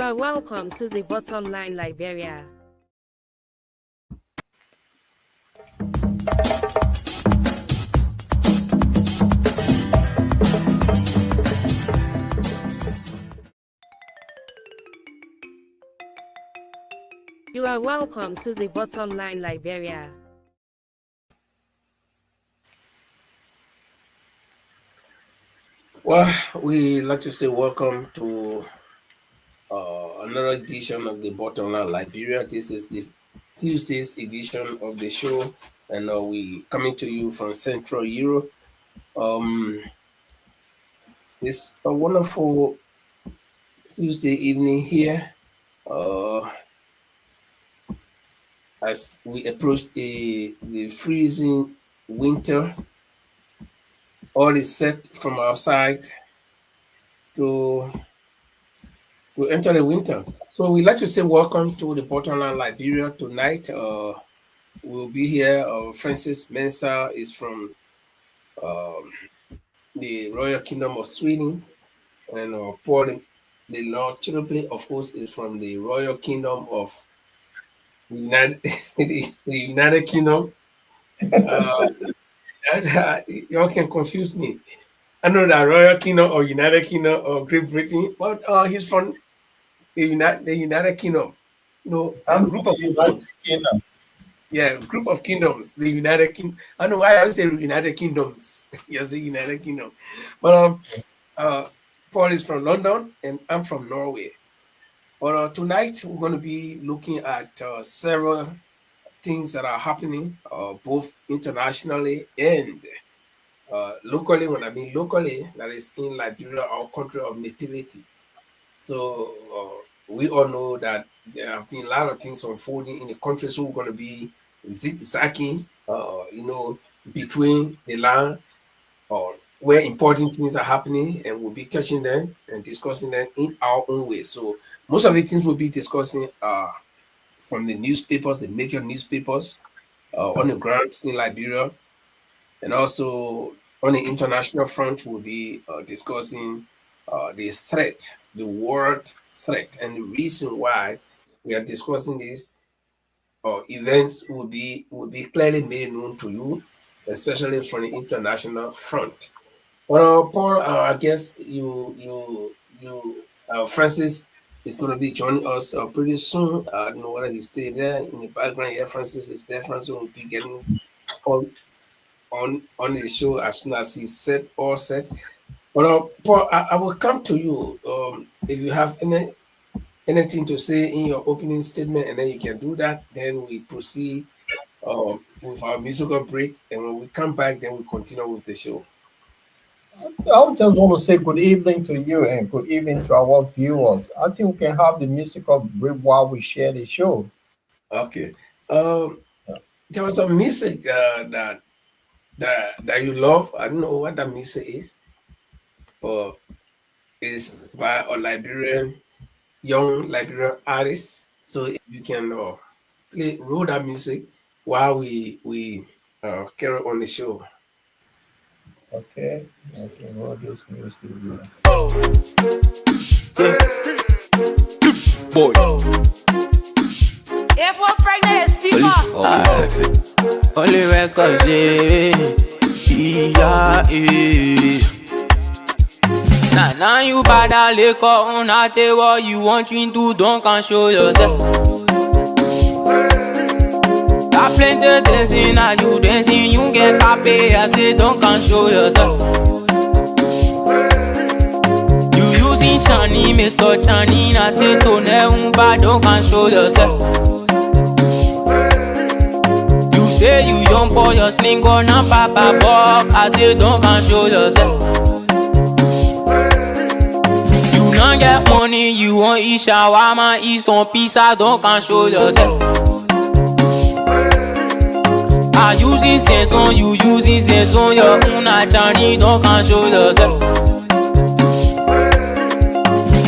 are welcome to the Bottom Line Liberia. You are welcome to the Bottom Line Liberia. Well, we like to say welcome to another edition of the Bottom Line Liberia. This is the Tuesday's edition of the show, and we coming to you from Central Europe. It's a wonderful Tuesday evening here. As we approach the freezing winter, all is set from our side to enter the winter. So we like to say welcome to the Bottom Line Liberia tonight. We'll be here. Francis Mensah is from the Royal Kingdom of Sweden, and Paul the Lord Chirupli, of course, is from the Royal Kingdom of the United Kingdom. Y'all can confuse me. I know that Royal Kingdom or United Kingdom or Great Britain, but he's from the United Kingdom. No, I'm group from of the United Kingdom. Yeah, group of kingdoms. The United Kingdom. I know why I say United Kingdoms. Yes, the United Kingdom. But Paul is from London and I'm from Norway. But tonight we're going to be looking at several things that are happening, both internationally and locally. When I mean locally, that is in Liberia, our country of nativity. So we all know that there have been a lot of things unfolding in the country, so we're going to be zigzagging, between the land or where important things are happening, and we'll be touching them and discussing them in our own way. So most of the things we'll be discussing are from the newspapers, the major newspapers on the ground in Liberia, and also on the international front, we'll be discussing the threat, the world threat, and the reason why we are discussing this events will be clearly made known to you, especially from the international front. Well, Paul, I guess Francis is going to be joining us pretty soon. I don't know whether he's still there in the background. Yeah, Francis is there. Francis will be getting on the show as soon as he's set. But Paul, I will come to you if you have anything to say in your opening statement, and then you can do that. Then we proceed with our musical break, and when we come back, then we continue with the show. I just want to say good evening to you and good evening to our viewers. I think we can have the musical break while we share the show. Okay. There was some music that you love. I don't know what that music is, but it's by a young Liberian artist. So if you can roll that music while we carry on the show. Okay, roll this music. Boy. If we're pregnant, speak up. Sexy. Only records, Now you bad liquor on a tell what you want you to don't can show yourself. Got plenty dancing, now you dancing, you get copy, I say don't can show yourself. You using Chani, Mr. Chani, I say to never don't can show yourself. You say you young for your sling on a papa bob, I say don't can show yourself. You get money, you want eat shawarma, eat some pizza, don't can show yourself. I using sense on you, using sense on your own Chani, don't can show yourself.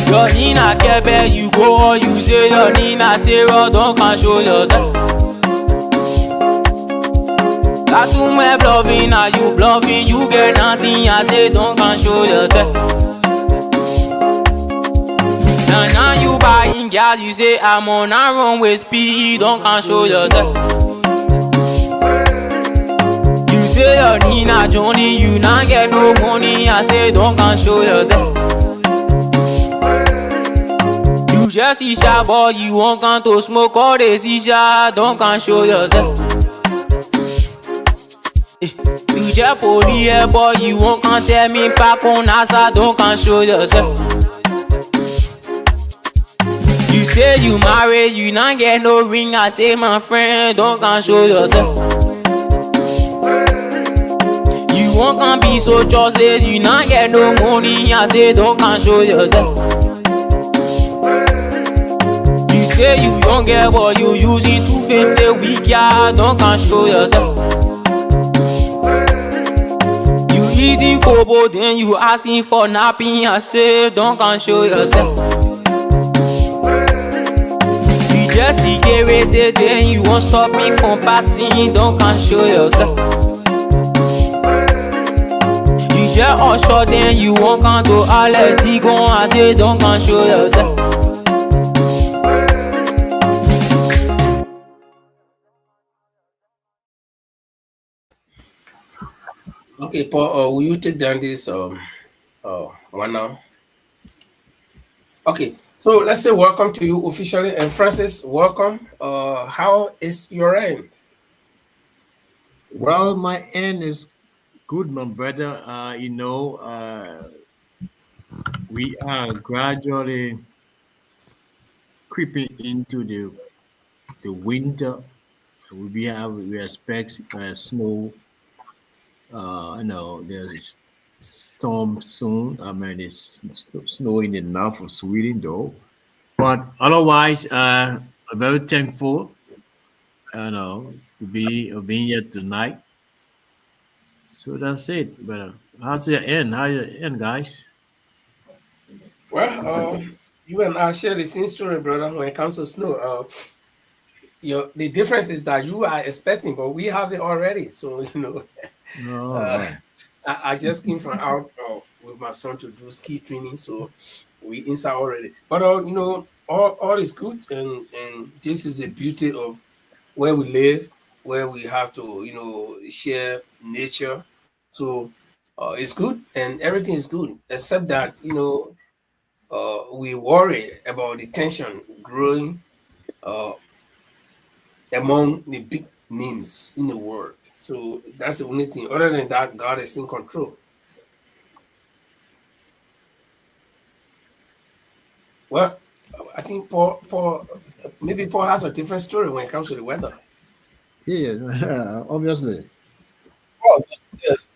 Your Nina Kebe, you go or you say your Nina Sarah, don't can show yourself. Got too much bluffing, are you bluffing? You get nothing, I say don't can show yourself. Now you buying gas, you say I'm on a runway speed, don't can show yourself. You say you need a Johnny, you not get no money, I say don't can show yourself. You just see sharp boy, you won't come to smoke all the shisha, don't can show yourself. You just police boy, you won't come tell me back on NASA, don't can show yourself. You say you married, you not get no ring, I say my friend, don't can show yourself. You won't can be so trustless, you not get no money, I say don't can show yourself. You say you don't get what you using 250 week, yeah, don't can show yourself. You eating kobo, then you asking for napping, I say don't can show yourself. You just get ready, then you won't stop me from passing, don't can show yourself. You just usher, then you won't come to all let it go, I say don't can show yourself. Okay, Paul, will you take down this one now? Okay, so let's say welcome to you officially, and Francis, welcome. How is your end? Well, my end is good, my brother. We are gradually creeping into the winter. We expect snow. There's storm soon. I mean, it's snowing in the north of Sweden, though. But otherwise, I'm very thankful, to being here tonight. So that's it. But how's your end? How's your end, guys? Well, you and I share the same story, brother. When it comes to snow, the difference is that you are expecting, but we have it already. So I just came from out with my son to do ski training, so we inside already. But all is good, and this is the beauty of where we live, where we have to share nature. So it's good, and everything is good, except that we worry about the tension growing among the big names in the world. So that's the only thing. Other than that, God is in control. Well, I think maybe Paul has a different story when it comes to the weather. Yeah, obviously. Oh, yes.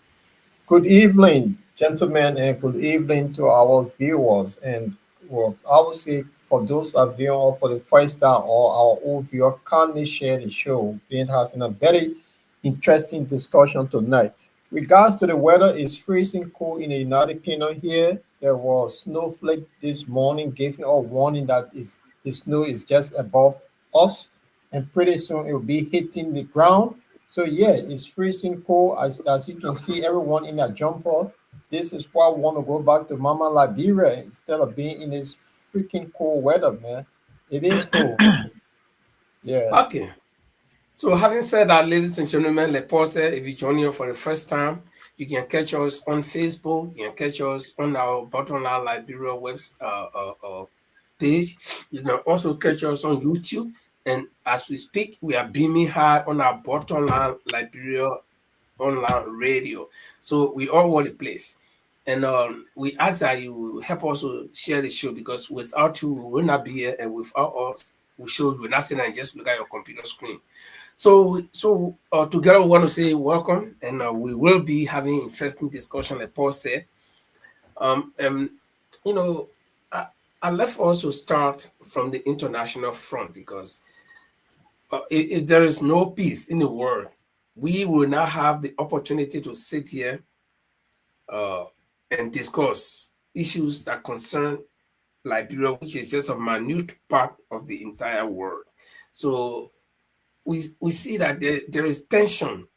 Good evening, gentlemen, and good evening to our viewers. And well, I would say for those that view for the first time or our old viewer, kindly share the show. We're having a very interesting discussion tonight. Regards to the weather, it's freezing cold in the United Kingdom here. There was snowflake this morning, giving a warning that the snow is just above us, and pretty soon it will be hitting the ground. So yeah, it's freezing cold. As you can see, everyone in a jumper. This is why I want to go back to Mama Liberia instead of being in this freaking cold weather, man. It is cold. Yeah. Okay. So having said that, ladies and gentlemen, like Paul said, if you join here for the first time, you can catch us on Facebook. You can catch us on our Bottom Line Liberia page. You can also catch us on YouTube. And as we speak, we are beaming high on our Bottom Line Liberia online radio. So we all over the place. And we ask that you help us to share the show, because without you, we will not be here. And without us, we show you nothing and just look at your computer screen. So together we want to say welcome, and we will be having interesting discussion, like Paul said. I'd like for us to start from the international front, because if there is no peace in the world, we will not have the opportunity to sit here and discuss issues that concern Liberia, which is just a minute part of the entire world. So we see that there is tension,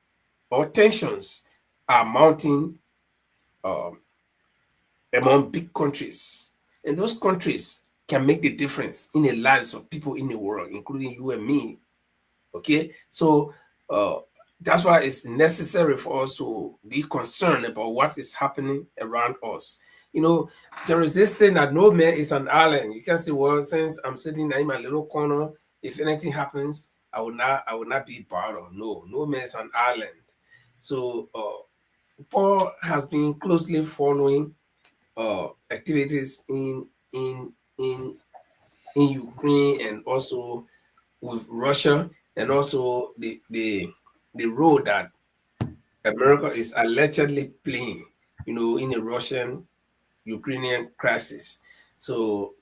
or tensions are mounting among big countries. And those countries can make the difference in the lives of people in the world, including you and me. Okay, so that's why it's necessary for us to be concerned about what is happening around us. You know, there is this saying that no man is an island. You can say, well, since I'm sitting in my little corner, if anything happens, I will not be bothered. No man is an island. So Paul has been closely following activities in Ukraine and also with Russia, and also the role that America is allegedly playing, in the Russian-Ukrainian crisis. So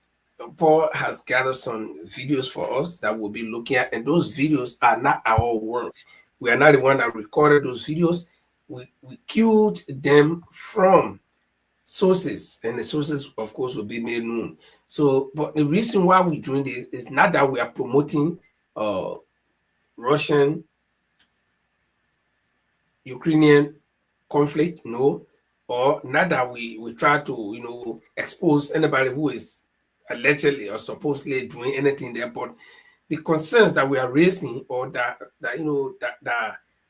Paul has gathered some videos for us that we'll be looking at, and those videos are not our work. We are not the one that recorded those videos. We cued them from sources, and the sources, of course, will be made known. So, but the reason why we're doing this is not that we are promoting Russian Ukrainian conflict, no, or not that we try to expose anybody who is allegedly or supposedly doing anything there, but the concerns that we are raising, or that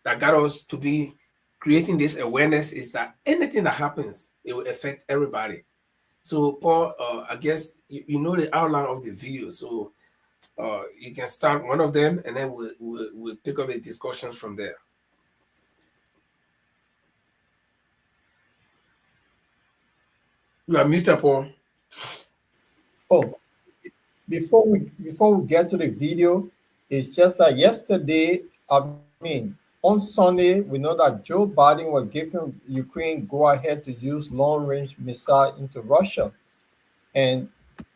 got us to be creating this awareness, is that anything that happens, it will affect everybody. So Paul, I guess you know the outline of the video, so you can start one of them, and then we'll pick up the discussions from there. You are muted, Paul. Oh, before we get to the video, it's just that yesterday, on Sunday, we know that Joe Biden was giving Ukraine go ahead to use long-range missile into Russia. And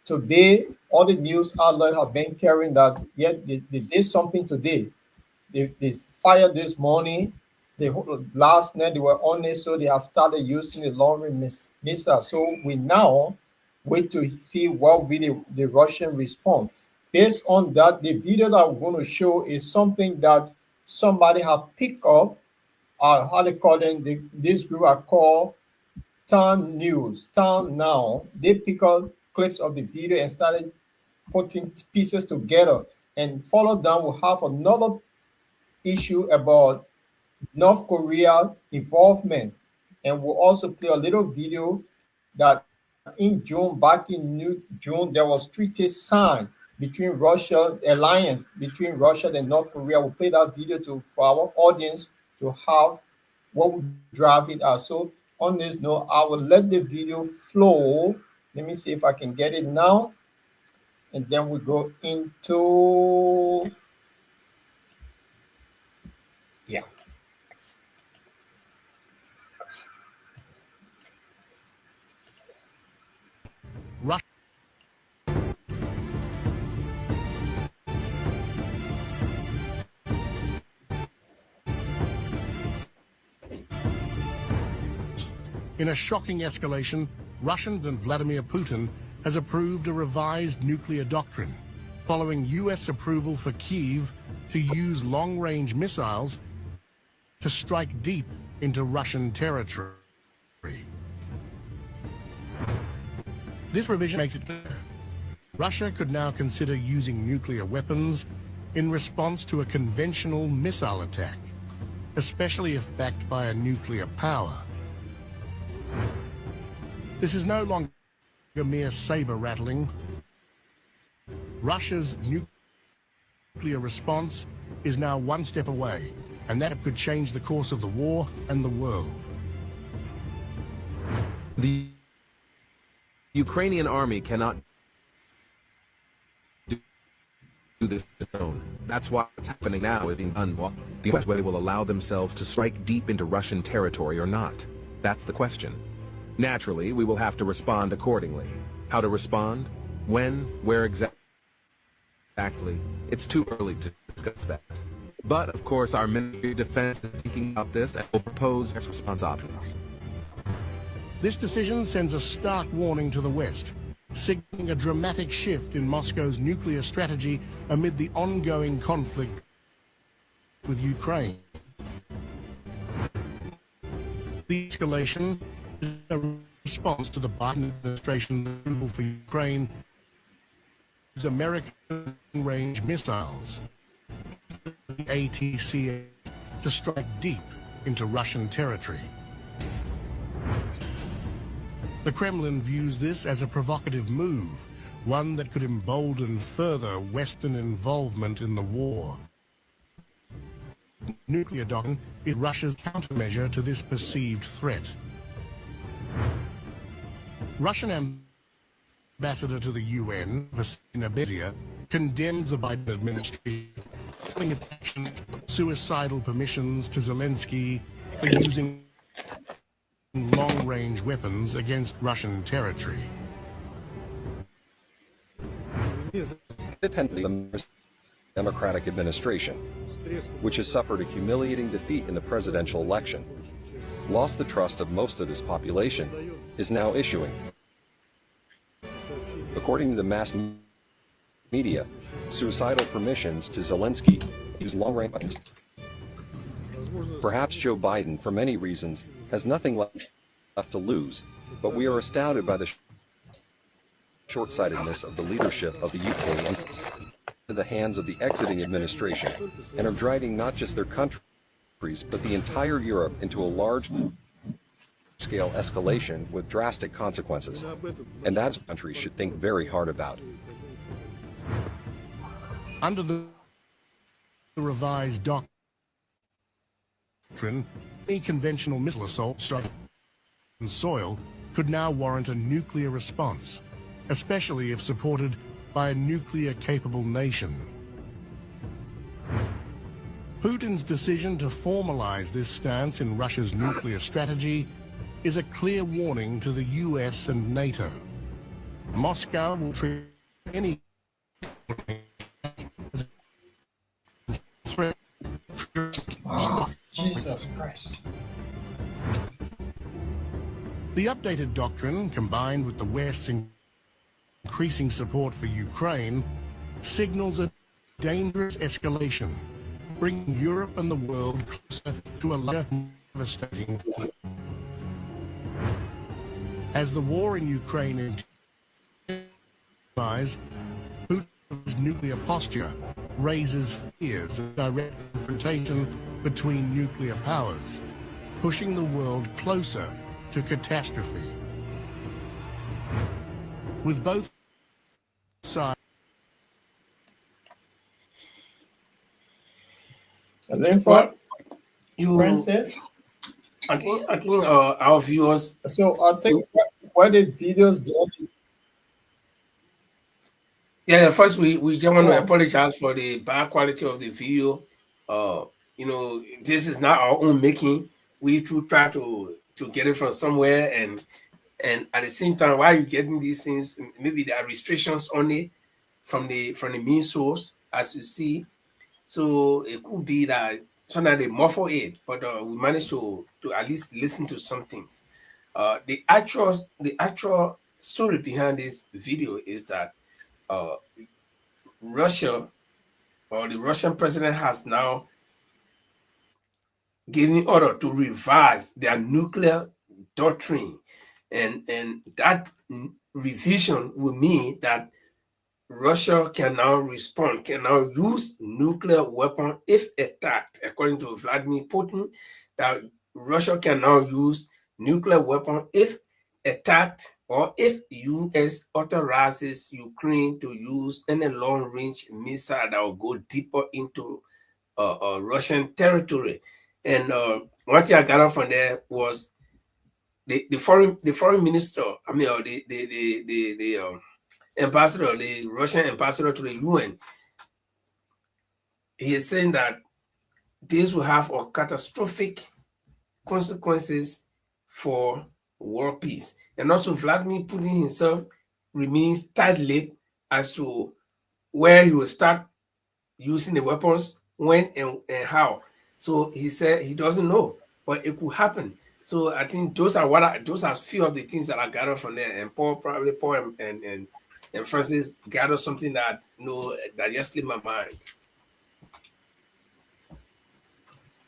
today, all the news outlets have been carrying that, they did something today. They fired this morning. Last night they were on it, so they have started using the long-range missile. So we now wait to see what will be the Russian response. Based on that, the video that we're going to show is something that somebody have picked up. How they call them? This group are called Town News, Town Now. They pick up clips of the video and started putting pieces together. And follow down, we'll have another issue about North Korea involvement. And we'll also play a little video that in June, back in June, there was treaty signed between alliance between Russia and North Korea. We'll play that video for our audience to have what would drive it out. So on this note, I will let the video flow. Let me see if I can get it now. And then we go into, yeah. In a shocking escalation, Russian President Vladimir Putin has approved a revised nuclear doctrine, following U.S. approval for Kyiv to use long-range missiles to strike deep into Russian territory. This revision makes it clear Russia could now consider using nuclear weapons in response to a conventional missile attack, especially if backed by a nuclear power. This is no longer mere saber rattling. Russia's nuclear response is now one step away, and that could change the course of the war and the world. The Ukrainian army cannot do this alone. That's why what's happening now is being done. The question is whether they will allow themselves to strike deep into Russian territory or not. That's the question. Naturally, we will have to respond accordingly. How to respond? When? Where exactly? It's too early to discuss that. But, of course, our Ministry of Defense is thinking about this and will propose response options. This decision sends a stark warning to the West, signaling a dramatic shift in Moscow's nuclear strategy amid the ongoing conflict with Ukraine. The escalation is a response to the Biden administration's approval for Ukraine American range missiles, the ATCS, to strike deep into Russian territory. The Kremlin views this as a provocative move, one that could embolden further Western involvement in the war. Nuclear doctrine is Russia's countermeasure to this perceived threat. Russian ambassador to the UN, Vasilina Bezia, condemned the Biden administration, calling its action suicidal permissions to Zelensky for using long-range weapons against Russian territory. Independently, the Democratic administration, which has suffered a humiliating defeat in the presidential election, lost the trust of most of its population, is now issuing, according to the mass media, suicidal permissions to Zelensky to use long-range weapons. Perhaps Joe Biden, for many reasons, has nothing left to lose, but we are astounded by the short-sightedness of the leadership of the UK into the hands of the exiting administration, and are driving not just their countries, but the entire Europe into a large-scale escalation with drastic consequences. And that countries should think very hard about. Under the revised doctrine, any conventional missile assault struck on soil could now warrant a nuclear response, especially if supported by a nuclear-capable nation. Putin's decision to formalize this stance in Russia's nuclear strategy is a clear warning to the US and NATO. Moscow will treat any threat. Jesus Christ. The updated doctrine, combined with the West's increasing support for Ukraine, signals a dangerous escalation, bringing Europe and the world closer to a larger, devastating conflict. As the war in Ukraine intensifies, Putin's nuclear posture raises fears of direct confrontation between nuclear powers, pushing the world closer to catastrophe. With both sides. And then for you, Francis? I think our viewers. So I think what the videos do. Yeah, first we just want to apologize for the bad quality of the video. This is not our own making. We try to get it from somewhere, and at the same time, while you're getting these things, maybe there are restrictions on it from the main source, as you see. So it could be that sometimes they muffle it, but we managed to at least listen to some things. The actual story behind this video is that Russia, or the Russian president, has now given order to revise their nuclear doctrine, and that revision will mean that Russia can now respond, can now use nuclear weapon if attacked. According to Vladimir Putin, that Russia can now use nuclear weapon if attacked, or if U.S. authorizes Ukraine to use any long-range missile that will go deeper into Russian territory. And one thing I got out from there was the foreign minister. I mean, the ambassador, the Russian ambassador to the UN. He is saying that this will have a catastrophic consequences for world peace. And also Vladimir Putin himself remains tight-lipped as to where he will start using the weapons, when and how. So he said he doesn't know, but it could happen. So I think those are few of the things that I gathered from there. And Paul and Francis gathered something that that just slipped my mind.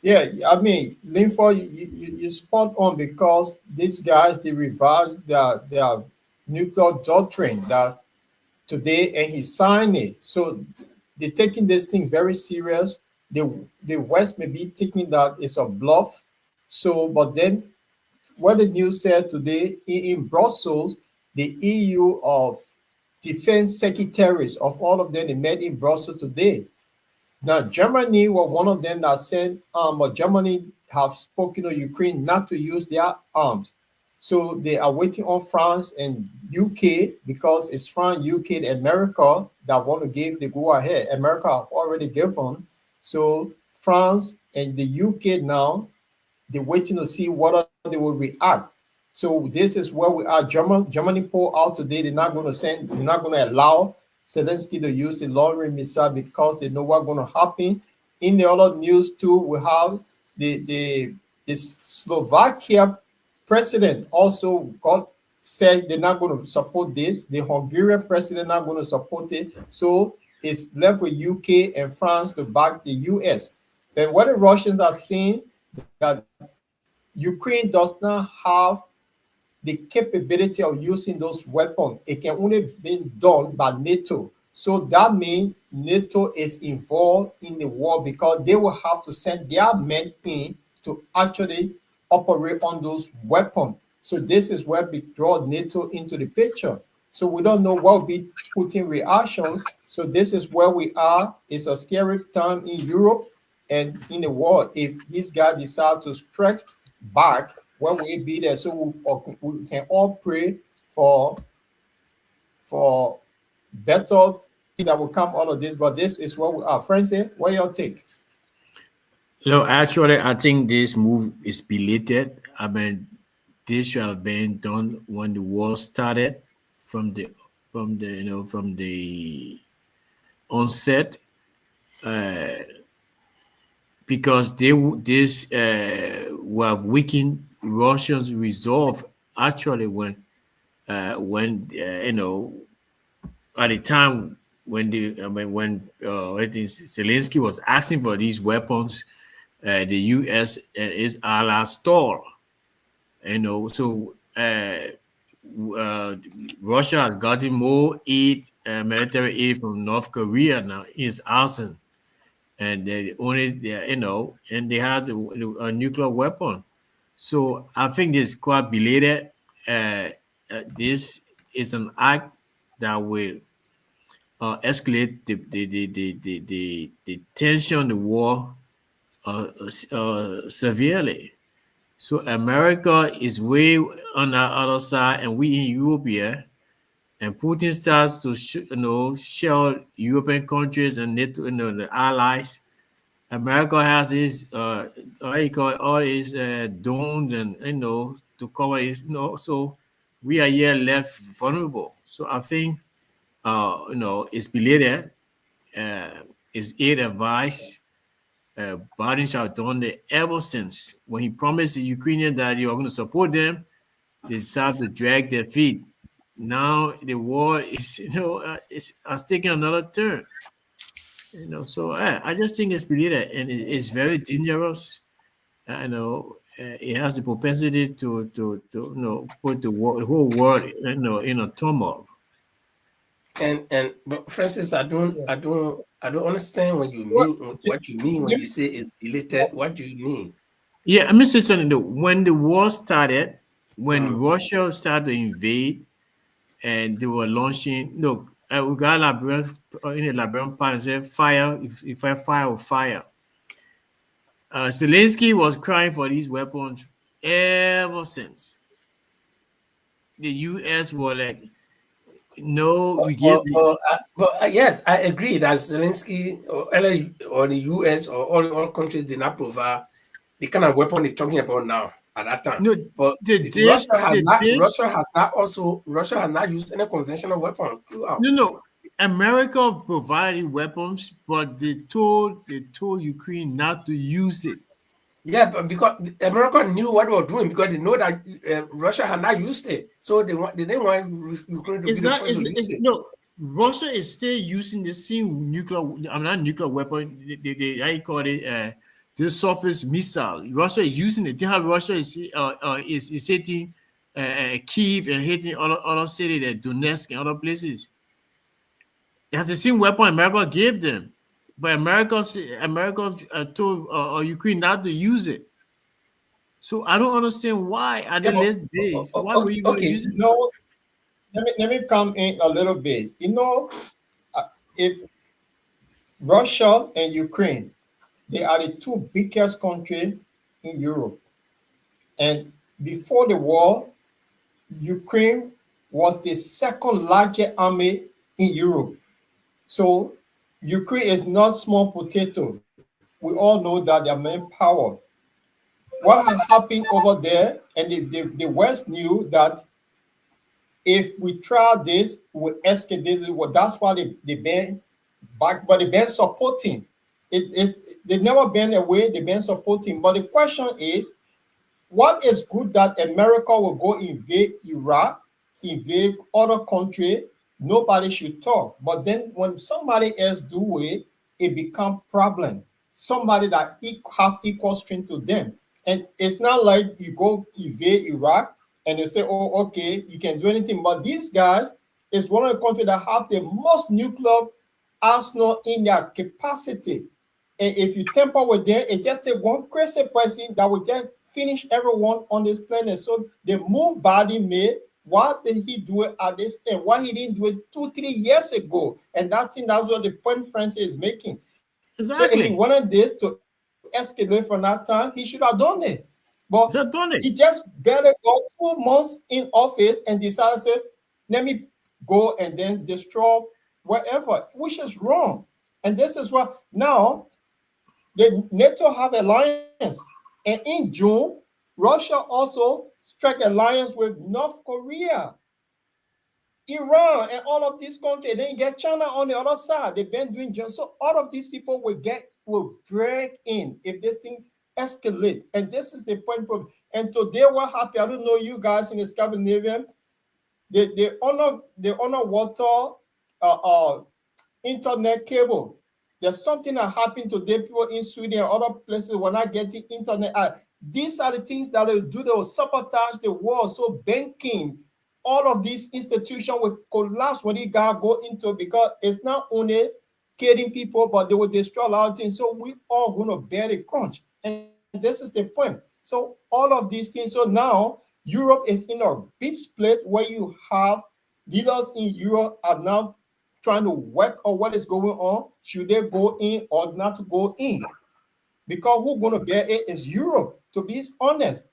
Yeah, I mean, Linford, you spot on, because these guys, they revised their nuclear doctrine that today, and he signed it. So they're taking this thing very serious. The West may be thinking that it's a bluff. So, but then what the news said today in Brussels, the EU of defense secretaries of all of them, they met in Brussels today. Now, Germany was one of them that said, but Germany have spoken to Ukraine not to use their arms. So they are waiting on France and UK, because it's France, UK, and America that want to give the go ahead. America have already given. So France and the UK now, they're waiting to see what they will react. So this is where we are. Germany pulled out today. They're not going to allow Zelensky to use the long-range missile because they know what's going to happen. In the other news too, we have the Slovakia president also said they're not going to support this. The Hungarian president not going to support it. So it's left with UK and France to back the US. And what the Russians are saying, that Ukraine does not have the capability of using those weapons. It can only be done by NATO. So that means NATO is involved in the war, because they will have to send their men in to actually operate on those weapons. So this is where we draw NATO into the picture. So we don't know what will be Putin's reaction. So this is where we are. It's a scary time in Europe and in the world. If this guy decides to strike back, when we be there, so we can all pray for better things that will come out of this. But this is what we are. Friends, what y'all take? Actually, I think this move is belated. I mean, this should have been done when the war started, from the onset, because this were weakened Russia's resolve. Actually, when at the time when Zelensky was asking for these weapons, the U.S. and its allies stalled. So Russia has gotten more aid, military aid from North Korea now. It's arson, and they had a nuclear weapon. So I think this is quite belated. This is an act that will escalate the tension, the war, severely. So America is way on the other side, and we in Europe here. And Putin starts to shell European countries and NATO, the allies. America has these all these drones and to cover it. So we are here left vulnerable. So I think it's belated. It's aid advice. Biden have done it ever since when he promised the Ukrainians that you are going to support them. They start to drag their feet. Now the war is has taken another turn. So I just think it's belated, and it's very dangerous. It has the propensity to put the whole world in a turmoil. But Francis, I don't understand what you mean. What you mean when you say it's belated? What do you mean? Yeah, I'm just saying when the war started, when Russia started to invade, and they were launching. We got in the Liberian part and said, "Fire! If I fire, fire." Zelensky was crying for these weapons ever since. The U.S. were like, "No, we give." Yes, I agree that Zelensky or the U.S. or all countries did not provide the kind of weapon they're talking about now at that time. No, but Russia has not used any conventional weapon throughout. No. America provided weapons, but they told Ukraine not to use it. Yeah, but because America knew what they were doing, because they know that Russia had not used it, so they didn't want Ukraine to be the first to use it. No, Russia is still using the same not nuclear weapon. I call it the surface missile. Russia is using it. Russia is hitting Kyiv and hitting other cities like Donetsk and other places. It has the same weapon America gave them, but America told Ukraine not to use it. So I don't understand why at the last days. Why were you going to use it? No, let me come in a little bit. You know, if Russia and Ukraine, they are the two biggest countries in Europe. And before the war, Ukraine was the second largest army in Europe. So Ukraine is not small potato. We all know that they are manpower. What has happened over there, and the West knew that if we try this, we escape this. That's why they been back, but they been supporting. They never been away, they been supporting. But the question is, what is good that America will go invade Iraq, invade other country? Nobody should talk. But then when somebody else do it, it becomes problem. Somebody that have equal strength to them. And it's not like you go invade Iraq and you say, oh, okay, you can do anything. But these guys is one of the countries that have the most nuclear arsenal in their capacity. And if you tamper with them, it just takes one crazy person that will just finish everyone on this planet. So the move Biden made, why did he do it at this time? Why he didn't do it 2-3 years ago? And that's what the point Francis is making. Exactly. So if he wanted this to escalate from that time, he should have done it. But he just barely got 2 months in office and decided to say, let me go and then destroy whatever, which is wrong. And this is what now the NATO have alliance. And in June, Russia also struck alliance with North Korea, Iran, and all of these countries. Then you get China on the other side. They've been doing just so. All of these people will drag in if this thing escalate. And this is the point. And today, what happened? I don't know you guys in the Scandinavian. They honor water internet cable. There's something that happened today. People in Sweden and other places were not getting internet. These are the things that they do. They will sabotage the world. So banking, all of these institutions will collapse when these guys go into, because it's not only killing people, but they will destroy a lot of things. So we all going to bear the crunch. And this is the point. So all of these things. So now Europe is in a big split where you have leaders in Europe are now trying to work on what is going on. Should they go in or not to go in? Because who's going to bear it is Europe, to be honest.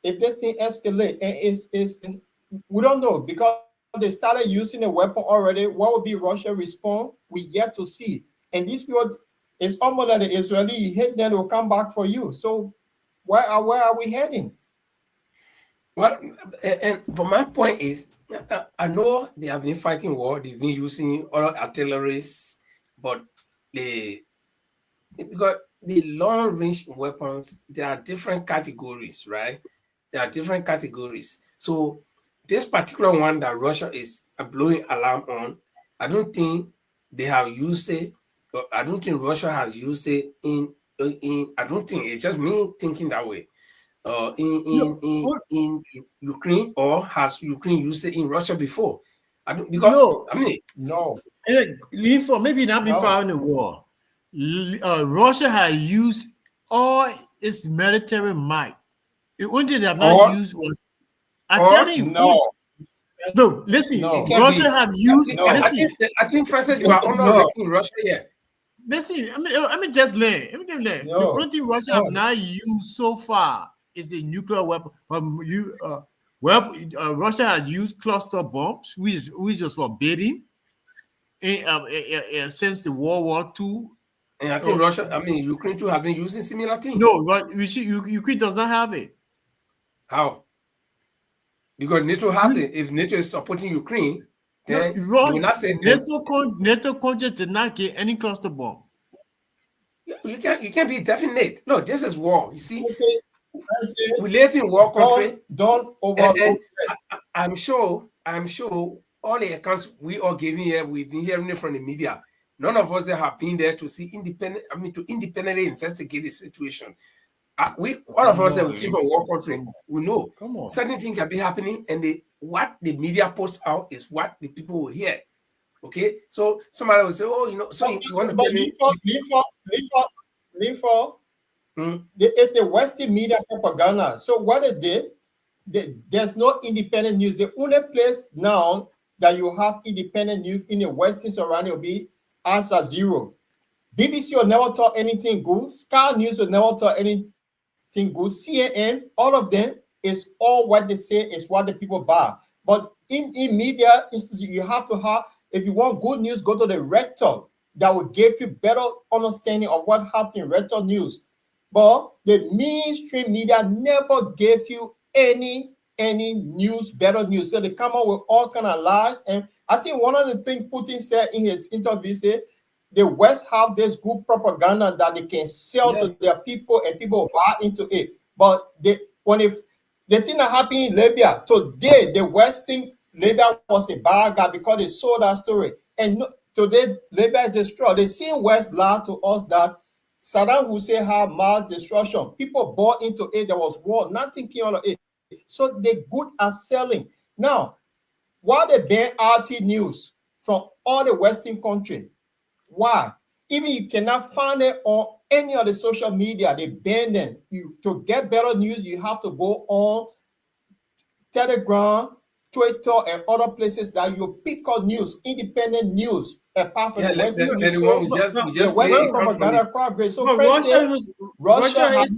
If this thing escalates, and we don't know, because they started using a weapon already. What will be Russia's response? We yet to see. And these people, it's almost like the Israeli, you hit them, will come back for you. So where are we heading? Well, but my point is, I know they have been fighting war, they've been using other artilleries, but because the long-range weapons, there are different categories, right? There are different categories. So this particular one that Russia is blowing alarm on, I don't think they have used it. I don't think Russia has used it in I don't think, it's just me thinking that way. In Ukraine, or has Ukraine used it in Russia before? No. Maybe not before in the war. Russia has used all its military might. The only thing they have not used was. I'm telling you. No, listen. No. Russia have used. I think Francis, you are underrating Russia here. Listen, I mean, just learn. The only thing Russia have not used so far is the nuclear weapon. Russia has used cluster bombs, which was forbidden since the World War II. And I think Ukraine too have been using similar things. No, but Ukraine does not have it. How? Because NATO has it. If NATO is supporting Ukraine, then you will not say NATO countries did not get any cluster bomb. You can't be definite. No, this is war. You see, we live in war country. Don't overlook. I'm sure all the accounts we are giving here, we've been hearing it from the media. None of us that have been there to see to independently investigate the situation. All of us that we came from war country, we know certain things can be happening, and what the media posts out is what the people will hear. Okay, so somebody will say, "Oh, you know, so you want to But tell me?" it's the Western media propaganda. So what they did, there's no independent news. The only place now that you have independent news in the Western surrounding will be Al Jazeera. BBC will never talk anything good. Sky News will never talk anything good. CNN, all of them is all what they say is what the people buy. But in media institute, you have to have, if you want good news, go to the rector that will give you better understanding of what happened in rector news. But the mainstream media never gave you any news, better news. So they come up with all kind of lies. And I think one of the things Putin said in his interview said, the West have this good propaganda that they can sell to their people and people buy into it. But the thing that happened in Libya, today the West think Libya was a bad guy because they sold that story. And today Libya is destroyed. The same West lied to us that Saddam Hussein had mass destruction. People bought into it. There was war, nothing came out of it. So they're good at selling. Now, why they ban RT News from all the Western countries? Why? Even you cannot find it on any of the social media. They ban them. To get better news, you have to go on Telegram, Twitter, and other places that you pick up news, independent news. Apart from the Western news. The Western propaganda quite So Russia has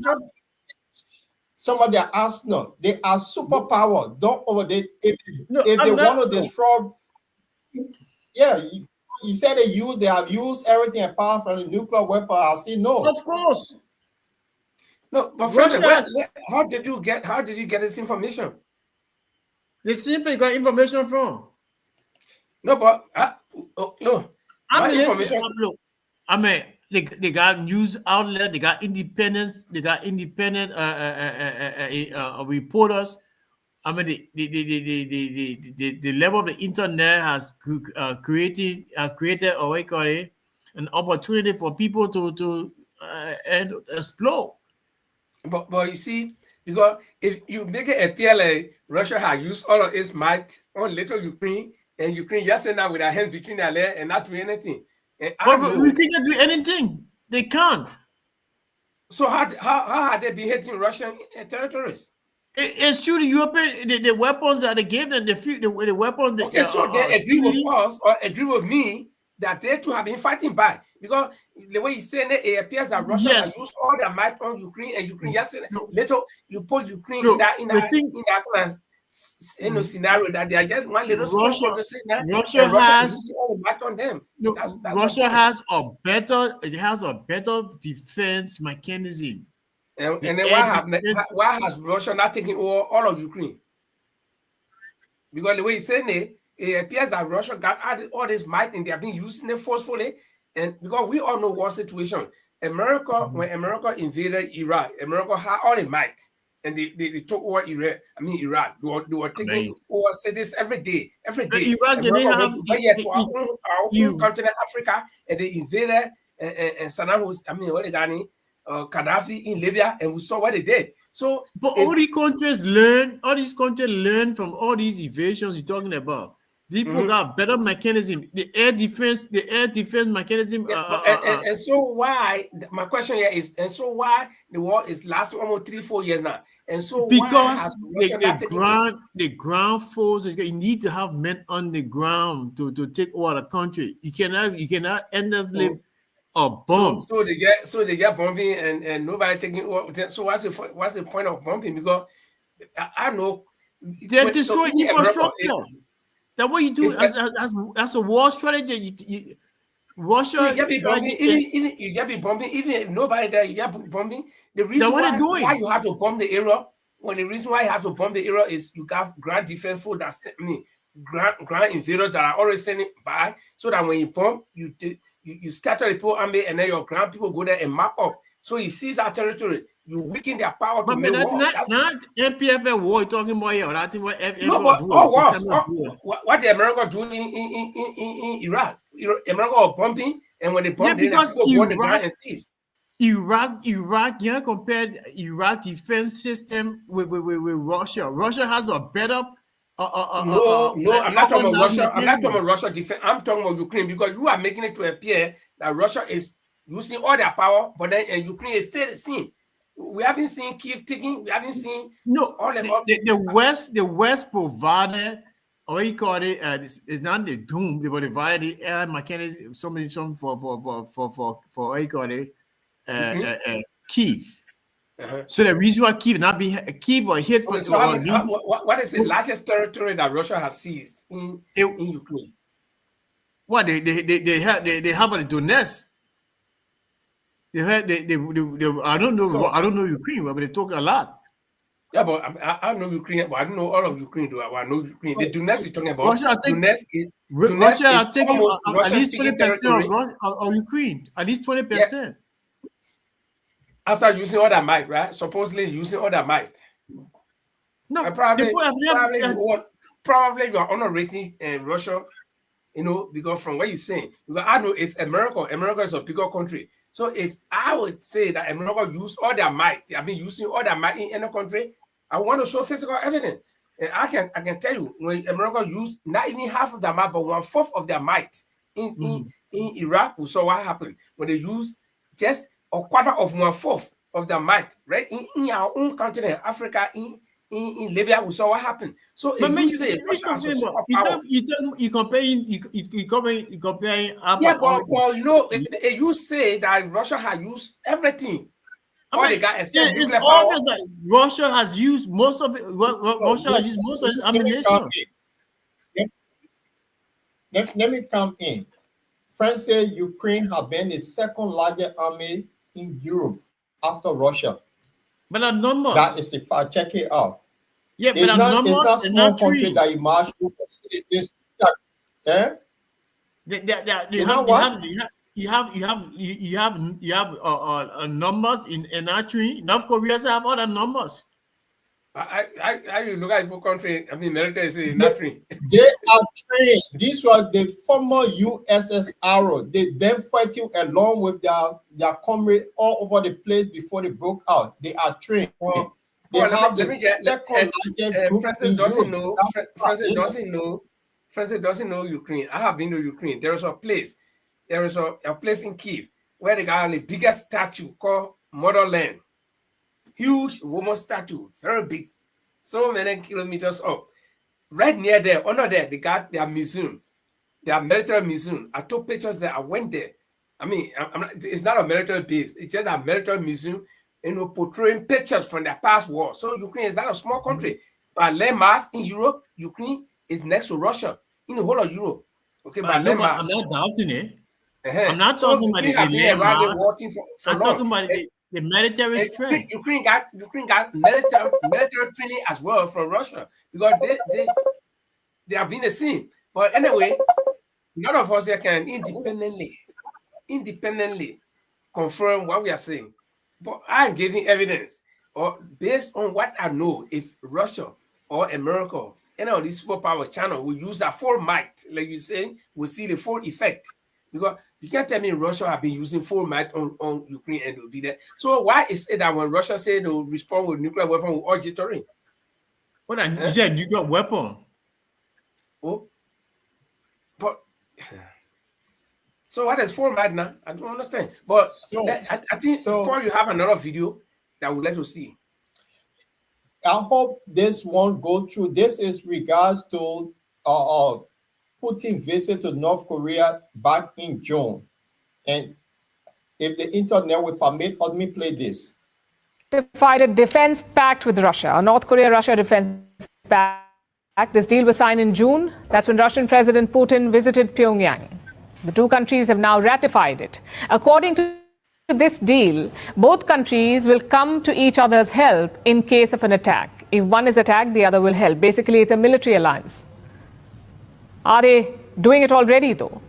somebody at Arsenal. They are superpower. Don't overdate. If they want to destroy, you said they have used everything apart from the nuclear weapon. I'll say no. Of course. No, but Russia, how did you get this information? They simply got information from. No, but no. I mean, they got news outlet, they got independence, reporters. I mean, the level of the internet has created or what you call it, an opportunity for people to explore. But you see, because if you make it a PLA, Russia has used all of its might on little Ukraine, and Ukraine just now with their hands between their legs and not doing anything. But we can't do anything. They can't. So how had they been hitting Russian territories? It's true. The European, the weapons that they gave them, the weapons. Okay, so they agree with us or agree with me that they too have been fighting back, because the way he's saying it appears that Russia has used all their might on Ukraine, and Ukraine later you put Ukraine in that scenario that they are just one little Russia has all the might on them. Russia has a better defense mechanism. And then why has Russia not taken over all of Ukraine? Because the way he's saying it appears that Russia got all this might and they have been using it forcefully. And because we all know what situation. America, when America invaded Iraq, America had all the might. And they took over Iraq. They were taking over cities every day. Iraq, our own continent, Africa, and they invaded and Saddam Hussein, Gaddafi in Libya, and we saw what they did. So, but all these countries learn from all these invasions you're talking about. People got better mechanism. The air defense mechanism. And so why? My question here is, and so why the war is lasting almost 3-4 years now? And so because the ground forces, you need to have men on the ground to take over the country. You cannot endlessly. Bomb. So they get bombing and nobody taking over. So what's the point of bombing? Because I know they destroy infrastructure. That's what you do as a war strategy. Russia. So you get be bombing. Even if nobody there, you get bombing. The reason why you have to bomb the area, the reason why you have to bomb the area is you got ground defense force ground invaders that are always standing by, so that when you bomb, you scatter the people army, and then your ground people go there and map up. So you seize that territory, you weaken their power to make war. Not MPFA war you're talking about here. I think what what the America do in Iraq. America are bombing, and when they bomb, because people go the ground and seize. Iraq, you compared Iraq defense system with Russia. Russia has a better No, I'm not talking about Russia. I'm not talking material. about Russia defense. I'm talking about Ukraine because you are making it to appear that Russia is using all their power, but then Ukraine is still the same. We haven't seen Kiev taking. We haven't seen No, all the West provided, or you call it, it's not the doom, but provided the air mechanism, some for what you call it, Kiev. So the reason why Kiev was hit for So what is the largest territory that Russia has seized in Ukraine? What they have the Donetsk. They I don't know Ukraine, but they talk a lot. Yeah, but I know Ukraine, but I don't know all of Ukraine. Do I know Ukraine? The Donetsk you're talking about. Russia, I think, Russia is taking at least 20% of Ukraine. At least 20%. Yeah. After using all that might, right? Supposedly using all that might. No, probably you are underrating Russia, because from what you're saying, because I know if America is a bigger country. So if I would say that America use all their might, I mean using all their might in any country, I want to show physical evidence. And I can tell you when America used not even half of their might, but 1/4 of their might in Iraq, we saw what happened when they used just a quarter of 1/4 of their might, right? In our own continent, Africa, in Libya, we saw what happened. So if you say you comparing yeah, but you say that Russia has used everything. Russia has used most of it. Russia has used most of its ammunition. Let me come in. France said Ukraine has been the second largest army in Europe after Russia. But the numbers. That is the fact. Check it out. Yeah, but the numbers. It's not small country that you march to. You have numbers in our tree. North Korea have other numbers. I look at the country. I mean, military is not free. They are trained. This was the former USSR. They've been fighting along with their comrades all over the place before they broke out. They are trained. They have the second largest group in Europe. France doesn't know Ukraine. I have been to Ukraine. There is a place in Kiev where they got the biggest statue called Motherland. Huge woman statue, very big, so many kilometers up. Right near there, under there, they got their museum, their military museum. I took pictures there. I went there. I mean, it's not a military base. It's just a military museum, portraying pictures from their past war. So Ukraine is not a small country. But landmass in Europe, Ukraine is next to Russia in the whole of Europe. Okay, but I'm not doubting it. I'm not talking about the landmass. I'm talking about the military strength. Ukraine got military training as well from Russia because they have been the same. But anyway, none of us here can independently confirm what we are saying. But I'm giving evidence, or based on what I know, if Russia or America, any of these superpower channel will use their full might, like you say, we'll see the full effect. Because you can't tell me Russia have been using full might on Ukraine and will be there. So why is it that when Russia said they'll respond with nuclear weapon, we're all jittering? What you said, nuclear weapon? Oh, but so what is full might now? I don't understand. But I think Paul, you have another video that we'd like to see. I hope this one goes through. This is regards to Putin visit to North Korea back in June. And if the internet will permit, let me play this. Ratified a defense pact with Russia, a North Korea-Russia defense pact. This deal was signed in June. That's when Russian President Putin visited Pyongyang. The two countries have now ratified it. According to this deal, both countries will come to each other's help in case of an attack. If one is attacked, the other will help. Basically, it's a military alliance. Are they doing it already, though?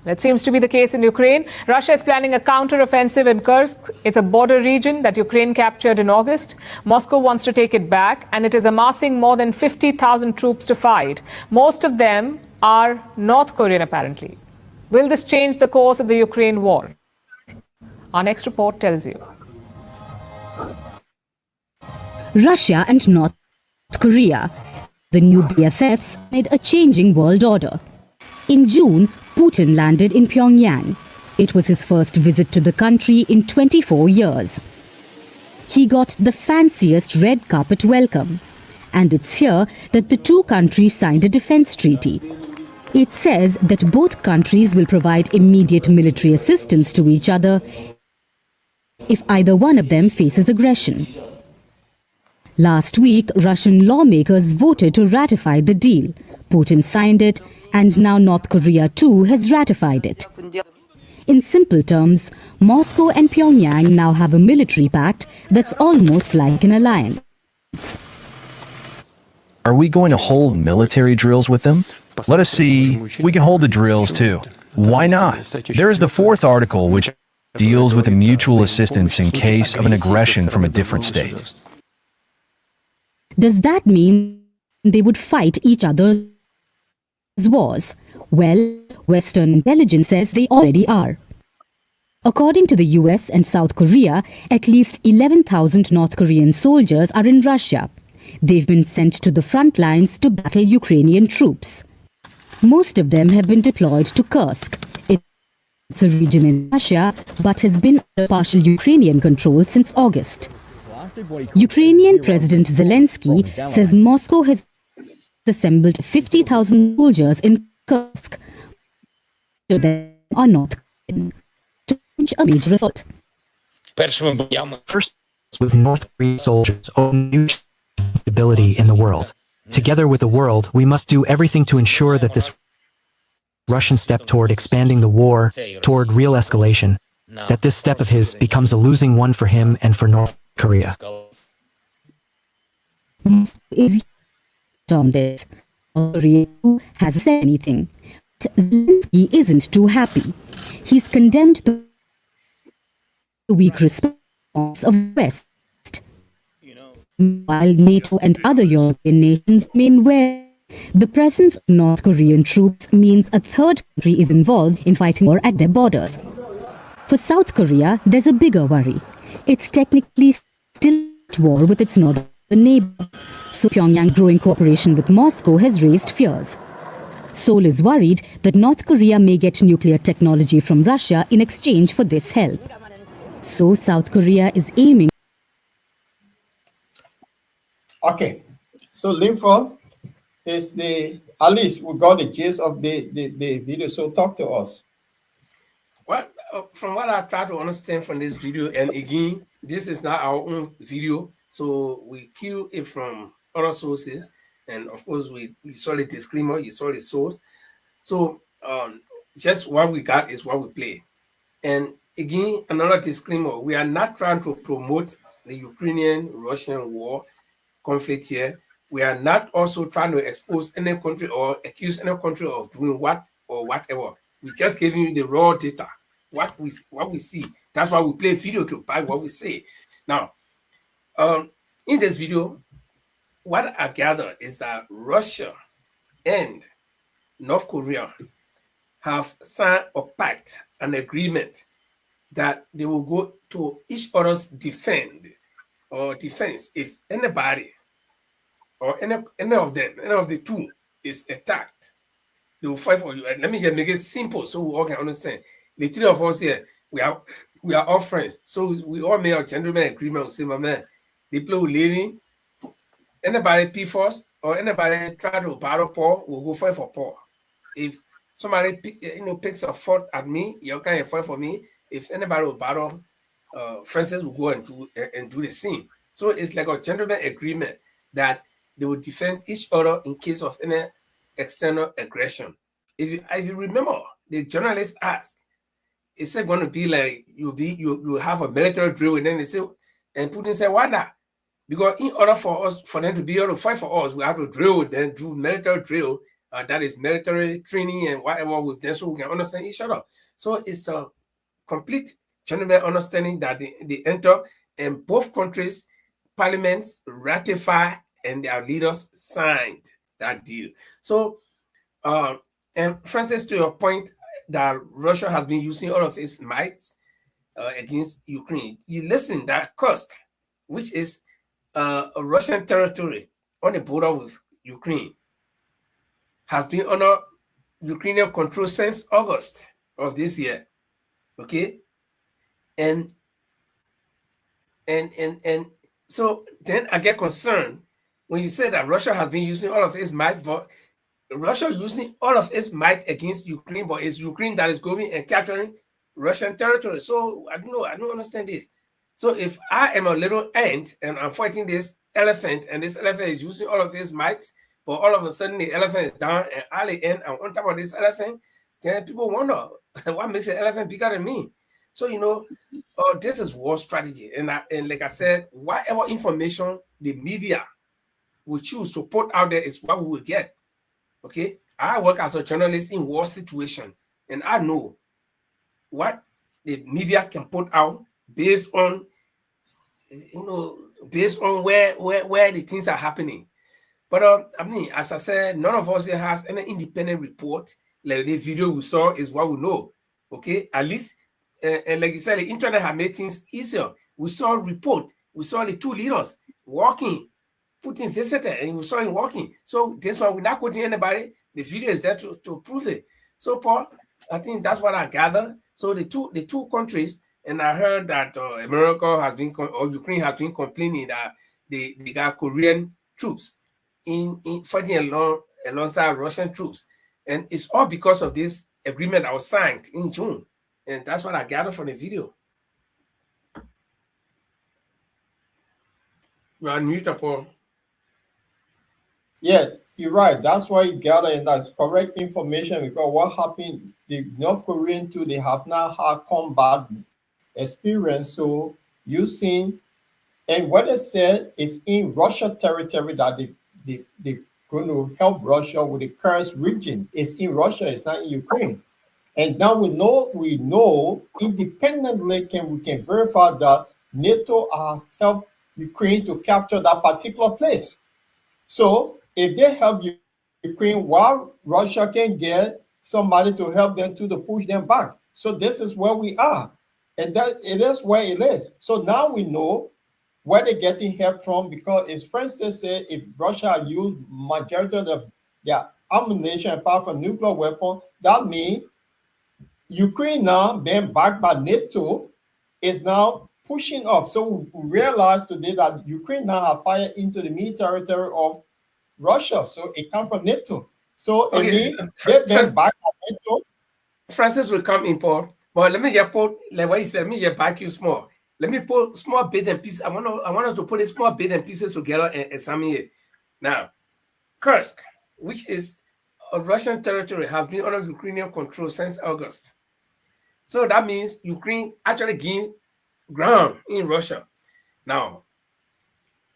That seems to be the case in Ukraine. Russia is planning a counter-offensive in Kursk. It's a border region that Ukraine captured in August. Moscow wants to take it back, and it is amassing more than 50,000 troops to fight. Most of them are North Korean, apparently. Will this change the course of the Ukraine war? Our next report tells you. Russia and North Korea The new BFFs made a changing world order. In June, Putin landed in Pyongyang. It was his first visit to the country in 24 years. He got the fanciest red carpet welcome. And it's here that the two countries signed a defense treaty. It says that both countries will provide immediate military assistance to each other if either one of them faces aggression. Last week, Russian lawmakers voted to ratify the deal. Putin signed it, and now North Korea too has ratified it. In simple terms, Moscow and Pyongyang now have a military pact that's almost like an alliance. Are we going to hold military drills with them? Let us see. We can hold the drills too. Why not? There is the 4th article, which deals with a mutual assistance in case of an aggression from a different state. Does that mean they would fight each other's wars? Well, Western intelligence says they already are. According to the US and South Korea, at least 11,000 North Korean soldiers are in Russia. They've been sent to the front lines to battle Ukrainian troops. Most of them have been deployed to Kursk. It's a region in Russia, but has been under partial Ukrainian control since August. Ukrainian President Zelensky says Moscow has assembled 50,000 soldiers in Kursk. They are not to reach a major result. First, with North Korean soldiers open new stability in the world. Together with the world, we must do everything to ensure that this Russian step toward expanding the war, toward real escalation, that this step of his becomes a losing one for him and for North Korea. Is on this. Korea hasn't said anything. Zelensky isn't too happy. He's condemned the weak response of the West. While NATO and other European nations remain wary, the presence of North Korean troops means a third country is involved in fighting war at their borders. For South Korea, there's a bigger worry. It's technically still at war with its northern neighbor, so Pyongyang's growing cooperation with Moscow has raised fears. Seoul is worried that North Korea may get nuclear technology from Russia in exchange for this help. So South Korea is aiming. Okay, so Linford is at least we got the gist of the video, so talk to us. Well, from what I try to understand from this video, and again, this is not our own video, so we cue it from other sources, and of course we saw the disclaimer, you saw the source. So just what we got is what we play. And again, another disclaimer, we are not trying to promote the Ukrainian-Russian war conflict here. We are not also trying to expose any country or accuse any country of doing what or whatever. We're just giving you the raw data, what we see. That's why we play video to back what we say. Now, in this video, what I gather is that Russia and North Korea have signed a pact, an agreement that they will go to each other's defense if anybody or any of them, any of the two is attacked, they will fight for you. And let me just make it simple so we all can understand. The three of us here, we are all friends. So we all made a gentleman agreement with say, my man, the people who living, anybody P first or anybody try to battle Paul, will go fight for Paul. If somebody picks a fault at me, you can fight for me. If anybody will battle, Francis will go and do the same. So it's like a gentleman agreement that they will defend each other in case of any external aggression. If you remember, the journalist asked, is it going to be like you have a military drill, and then they say, and Putin said, why not? Because in order for them to be able to fight for us, we have to drill, then do military drill, that is military training and whatever with them, so we can understand each other. So it's a complete gentleman understanding that they enter, and both countries' parliaments ratify and their leaders signed that deal. So, and Francis, to your point that Russia has been using all of its might against Ukraine, you listen that Kursk, which is a Russian territory on the border with Ukraine has been under Ukrainian control since August of this year. Okay, and so then I get concerned when you say that Russia has been using all of its might, but Russia using all of its might against Ukraine, but it's Ukraine that is going and capturing Russian territory. So I don't understand this. So if I am a little ant and I'm fighting this elephant, and this elephant is using all of his might, but all of a sudden the elephant is down and I am on top of this elephant, then people wonder what makes an elephant bigger than me. So this is war strategy, and like I said, whatever information the media will choose to put out there is what we will get. Okay, I work as a journalist in war situation, and I know what the media can put out based on where the things are happening. But I mean, as I said, none of us here has any independent report. Like the video we saw is what we know. Okay, at least, and like you said, the internet have made things easier. We saw a report. We saw the two leaders walking, Putin visited, and we saw him walking. So this one, we're not quoting anybody. The video is there to prove it. So Paul, I think that's what I gather. So the two countries, and I heard that America has been or Ukraine has been complaining that they got Korean troops in fighting alongside Russian troops, and it's all because of this agreement that was signed in June, and that's what I gathered from the video. You're on mute, Paul. Yeah, you're right. That's why you gather, and that's correct information, because what happened, the North Korean too, they have not had combat experience. So using, and what they said is in Russia territory that they're going to help Russia with the Kursk region. It's in Russia, it's not in Ukraine. And now we know independently we can verify that NATO helped Ukraine to capture that particular place. So if they help Ukraine, while Russia can get somebody to help them to push them back. So this is where we are. And that it is where it is. So now we know where they're getting help from, because as Francis said, if Russia used majority of their ammunition apart from nuclear weapons, that means Ukraine now being backed by NATO is now pushing off. So we realize today that Ukraine now have fired into the military territory of Russia. So it comes from NATO. So they've been backed by NATO. Francis will come in, Paul. But let me just put, like what you said, let me just back you small. Let me put small bits and pieces. I want us to put a small bits and pieces together and examine it. Now, Kursk, which is a Russian territory, has been under Ukrainian control since August. So that means Ukraine actually gained ground in Russia. Now,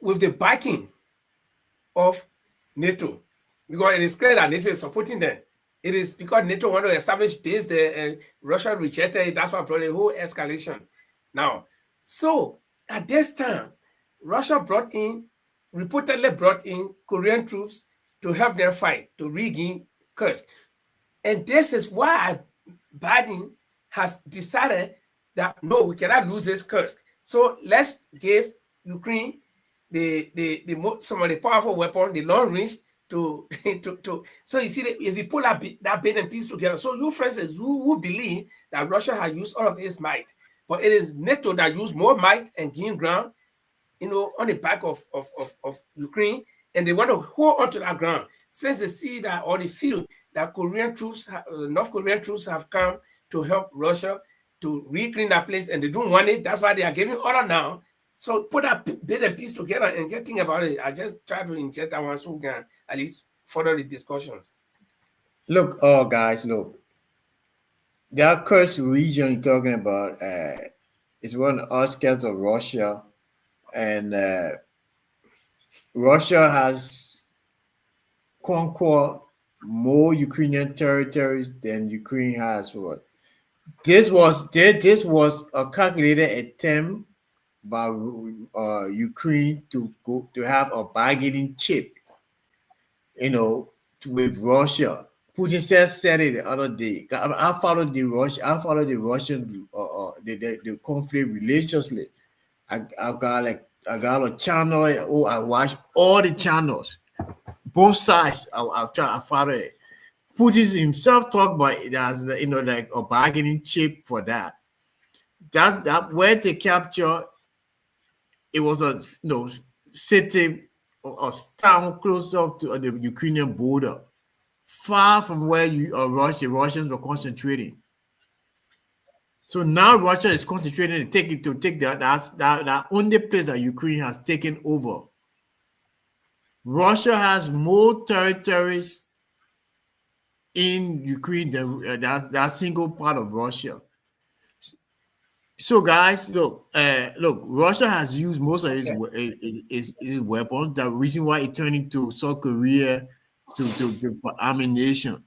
with the backing of NATO, because it is clear that NATO is supporting them. It is because NATO wanted to establish base there, and Russia rejected it. That's why brought the whole escalation. Now, so at this time, Russia reportedly brought in Korean troops to help them fight, to regain Kursk. And this is why Biden has decided that, no, we cannot lose this Kursk. So let's give Ukraine some of the powerful weapon, the long range, to so you see that if you pull that bit and piece together, so you Francis who believe that Russia has used all of its might, but it is NATO that used more might and gained ground, on the back of Ukraine, and they want to hold onto that ground since they see that, or they feel that North Korean troops have come to help Russia to reclaim that place, and they don't want it. That's why they are giving order now. So put that bit and piece together and just think about it. I just try to inject that one so we can at least further the discussions. Look, guys, look. That Kursk region you're talking about is one of the outskirts of Russia, and Russia has conquered more Ukrainian territories than Ukraine has. What? This was a calculated attempt by Ukraine to have a bargaining chip, with Russia. Putin said it the other day. I followed the Russian the conflict religiously. I got a channel. I watch all the channels. both sides are trying to follow it. Putin himself talked about it as, you know, like a bargaining chip for that. That where they capture, it was a, you know, city or town close up to the Ukrainian border, far from where Russians were concentrating. So now Russia is concentrating to take that only place that Ukraine has taken over. Russia has more territories in Ukraine than that single part of Russia. So guys, look, Russia has used most of his weapons. The reason why it turned into South Korea for ammunition.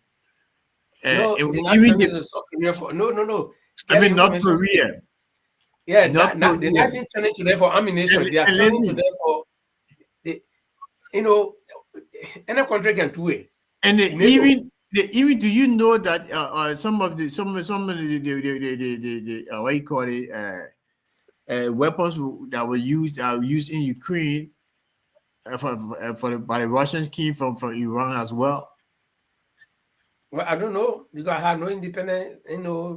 No, no. I mean, North Korea. Yeah, they're not even turning to them for ammunition. They are turning to them for, you know, any country can do it. And even do you know that some of the what you call it weapons that were used in Ukraine by the Russians came from Iran as well? Well, I don't know because I had no independent,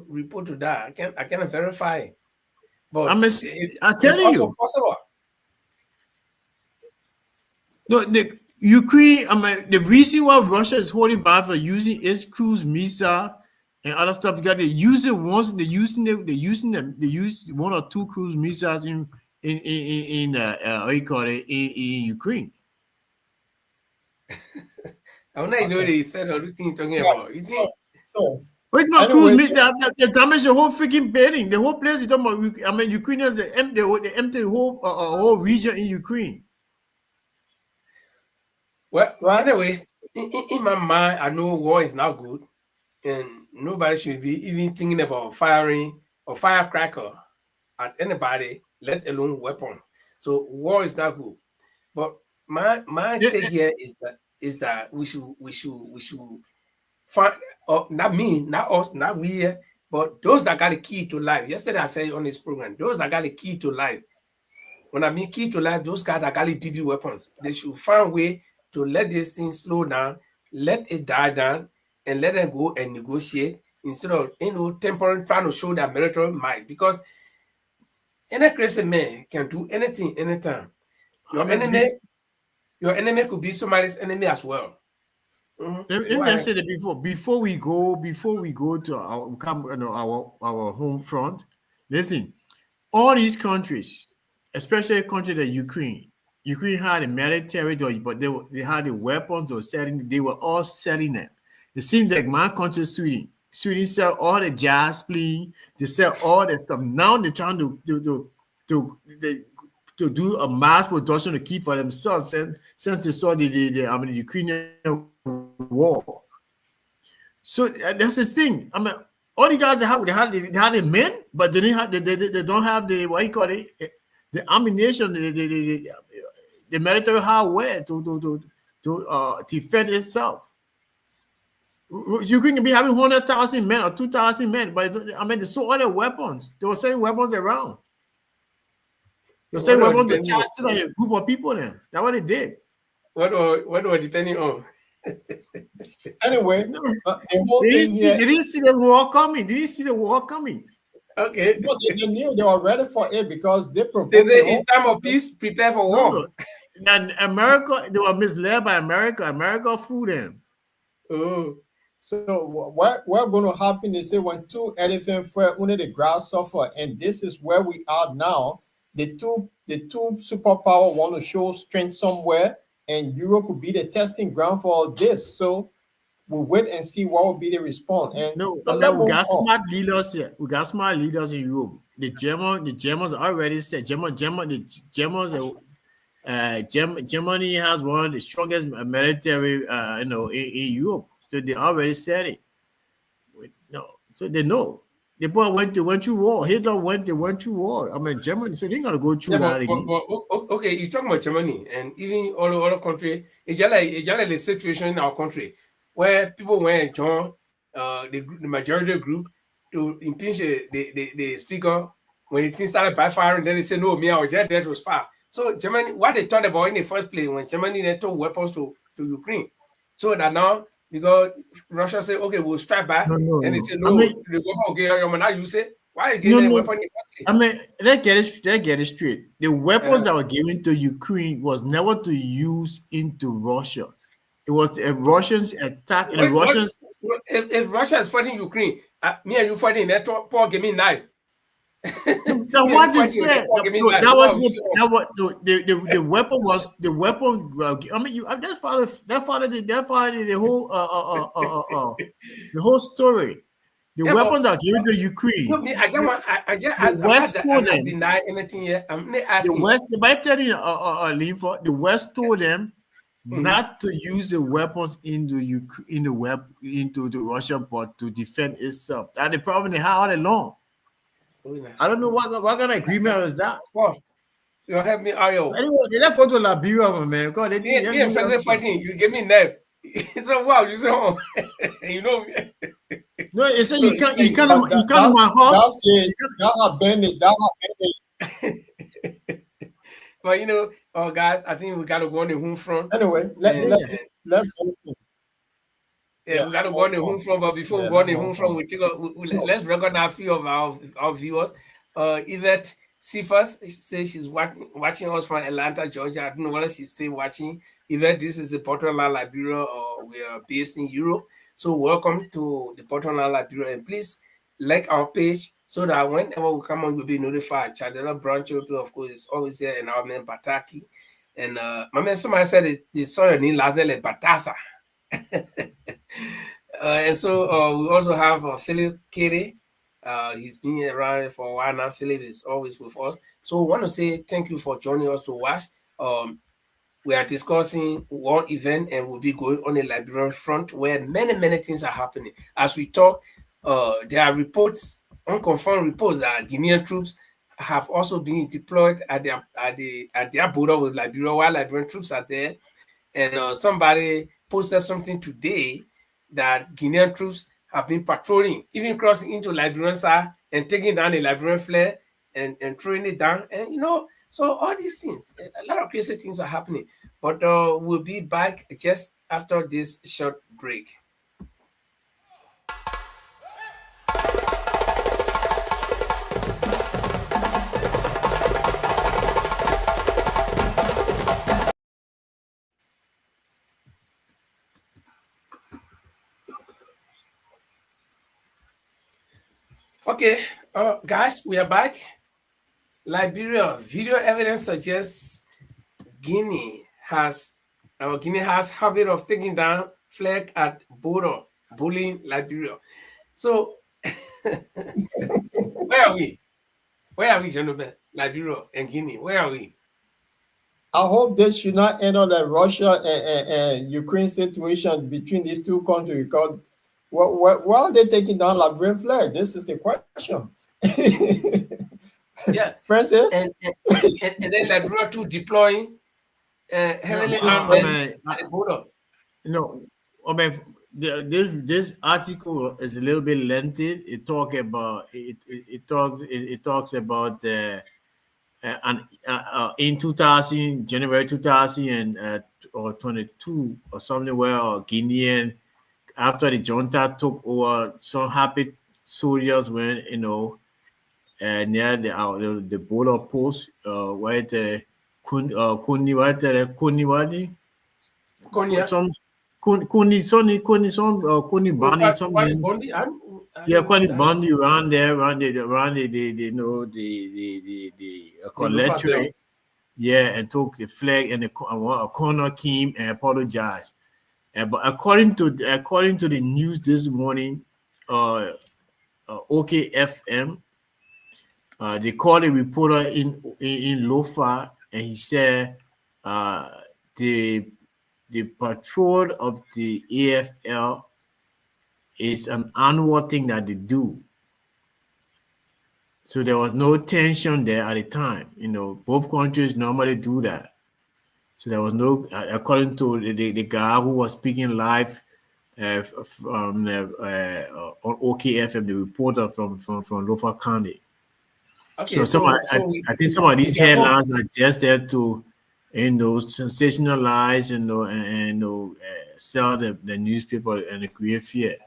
report to that. I cannot verify. But I'm telling you, possible. No, the Ukraine. The reason why Russia is holding back for using its cruise missile and other stuff, because they use it once. They use one or two cruise missiles in what you call it in Ukraine. I don't know the federal thing talking about. You see? So wait, no, cruise missile. They damage the whole freaking building. The whole place is talking about. Ukrainians they empty the whole region in Ukraine. Well, anyway, in my mind, I know war is not good, and nobody should be even thinking about firing a firecracker at anybody, let alone weapon. So war is not good. But my take here is that we should find, not me, not us, not we here, but those that got the key to life. Yesterday I said on this program, those that got the key to life. When I mean key to life, those guys that got the BB weapons, they should find a way to let this thing slow down, let it die down, and let them go and negotiate instead of temporarily trying to show their military might. Because any crazy man can do anything anytime. Your enemy could be somebody's enemy as well. Let me say that before we go to our home front. Listen, all these countries, especially a country like Ukraine had a military, but they had the weapons they were all selling it. It seems like my country, Sweden sell all the jazz plane, they sell all that stuff. Now they're trying to do a mass production to keep for themselves, and since they saw the Ukrainian war. So that's the thing. All the guys they had the men, but they don't have the what you call it, the ammunition, the military hardware to defend itself. You can be having 100,000 men or 2,000 men, but they saw other weapons. They were selling weapons around. They were selling weapons to charge to a group of people. Then that's what they did. What were depending on? Anyway, they didn't see the war coming. Okay. But they knew they were ready for it because they provoked. In time of peace, prepare for war. And America, they were misled by America. America fooled them. Oh. So what going to happen is when two elephants fell under the grasshopper, and this is where we are now. The two superpower want to show strength somewhere, and Europe will be the testing ground for all this. So we'll wait and see what will be the response. And we got smart leaders here. We got smart leaders in Europe. The Germans already said Germany has one of the strongest military in Europe. So they already said it. So they know. The boy went to war. Hitler went to war. Germany said they're gonna go through that again. Okay, you're talking about Germany and even all the other countries. It's just like the situation in our country where people went and joined the majority group to impeach the speaker. When the thing started backfiring, then they said, no, me, I was just there to spy. So Germany, what they thought about in the first place when Germany they took weapons to to Ukraine. So that now, because Russia say, okay, we'll strike back, and they say, no, the weapon, okay, you will not use it. Why are you getting a weapon? I mean, let's get it straight. The weapons that were given to Ukraine was never to use into Russia. It was the Russians attack and the Russians. If Russia is fighting Ukraine, me and you fighting, that Paul give me knife. That what they said. That was the weapon was the weapon. I mean, you that followed the whole the whole story. The weapon that given to Ukraine. No, I get one. I West told them. Deny anything yet. I'm not asking. The West, by telling the West told them not to use the weapons into the Russia, but to defend itself. That's the problem they had all along. I don't know what kind of agreement was that. Well, you help me, Ayo. Anyway, they not go to Liberia, man. Because they didn't fighting. You give me knife. So wow, you say, you know. No, it said you can't in my house. But you know, guys, I think we gotta go on the home front. Anyway, let's we gotta go on the home front. But before we go on the home front, let's recognize a few of our viewers. Yvette Cephas says she's watching us from Atlanta, Georgia. I don't know whether she's still watching. Yvette, this is the Portland, Liberia. We are based in Europe. So welcome to the Portland, Liberia. And please like our page so that whenever we come on, you'll be notified. Chadela Branch, of course, is always there, and our man Bataki. And my man, somebody said they saw your name last name like Batasa. And so we also have Philip Kere. He's been around for a while now. Philip is always with us. So we want to say thank you for joining us to watch. We are discussing one event, and we'll be going on the Liberian front where many things are happening. As we talk, there are reports, unconfirmed reports, that Guinean troops have also been deployed at their border with Liberia while Liberian troops are there. And somebody posted something today that Guinean troops have been patrolling, even crossing into Liberian side and taking down the Liberian flag and throwing it down. And, you know, so all these things, a lot of crazy things are happening. But we'll be back just after this short break. Okay, guys, we are back. Liberia, video evidence suggests Guinea has habit of taking down flag at border, bullying Liberia. So, where are we? Where are we, gentlemen? Liberia and Guinea, where are we? I hope they should not end up like Russia and Ukraine situation between these two countries, because why are they taking down Liberian flag? This is the question. Yeah, Francis, and then Liberia too deploying heavily armed at the border. No, I mean this article is a little bit lengthy. It talks about in 2000, January 2022 or something, where Guinean, after the junta took over, some happy soldiers went, near the border post, where the Bondi around there, around the collectorate, and took the flag, and a corner came and apologized. But according to the news this morning, OKFM, they called a reporter in Lofa, and he said the patrol of the AFL is an annual thing that they do. So there was no tension there at the time. Both countries normally do that. So there was no, according to the guy who was speaking live from on OKFM, the reporter from Lofa County. Okay, I think some of these headlines are just there to sensationalize and sell the newspaper and create fear.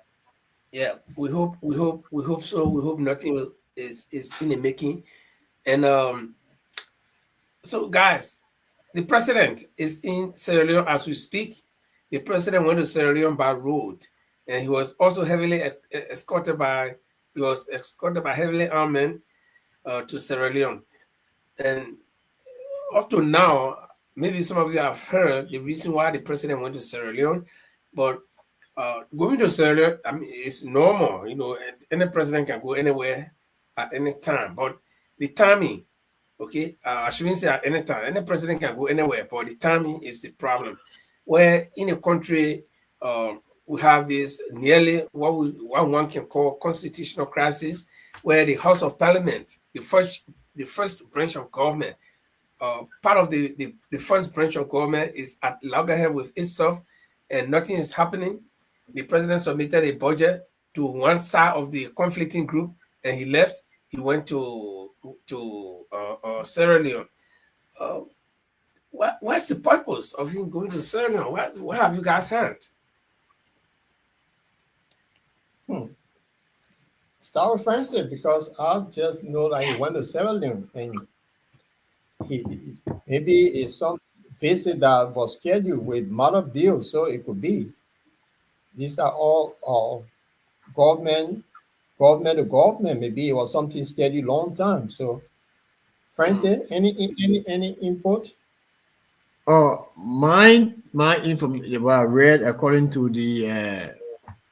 Yeah, we hope so. We hope nothing is in the making. And so guys, the president is in Sierra Leone as we speak. The president went to Sierra Leone by road, and he was also heavily escorted by heavily armed men to Sierra Leone. And up to now, maybe some of you have heard the reason why the president went to Sierra Leone, but going to Sierra Leone, I mean, it's normal. Any president can go anywhere at any time, but the timing, okay, I shouldn't say at any time. Any president can go anywhere, but the timing is the problem. Where in a country, we have this nearly what one can call constitutional crisis, where the House of Parliament, the first branch of government, part of the first branch of government is at loggerhead with itself, and nothing is happening. The president submitted a budget to one side of the conflicting group, and he left. He went to Sierra Leone. What's the purpose of him going to Sierra Leone? What have you guys heard? Start with Francis, because I just know that he went to Sierra Leone, and maybe it's some visit that was scheduled with Mother Bill, so it could be. These are all government to government. Maybe it was something scheduled long time. So, Francis, any input? My information, what I read according to the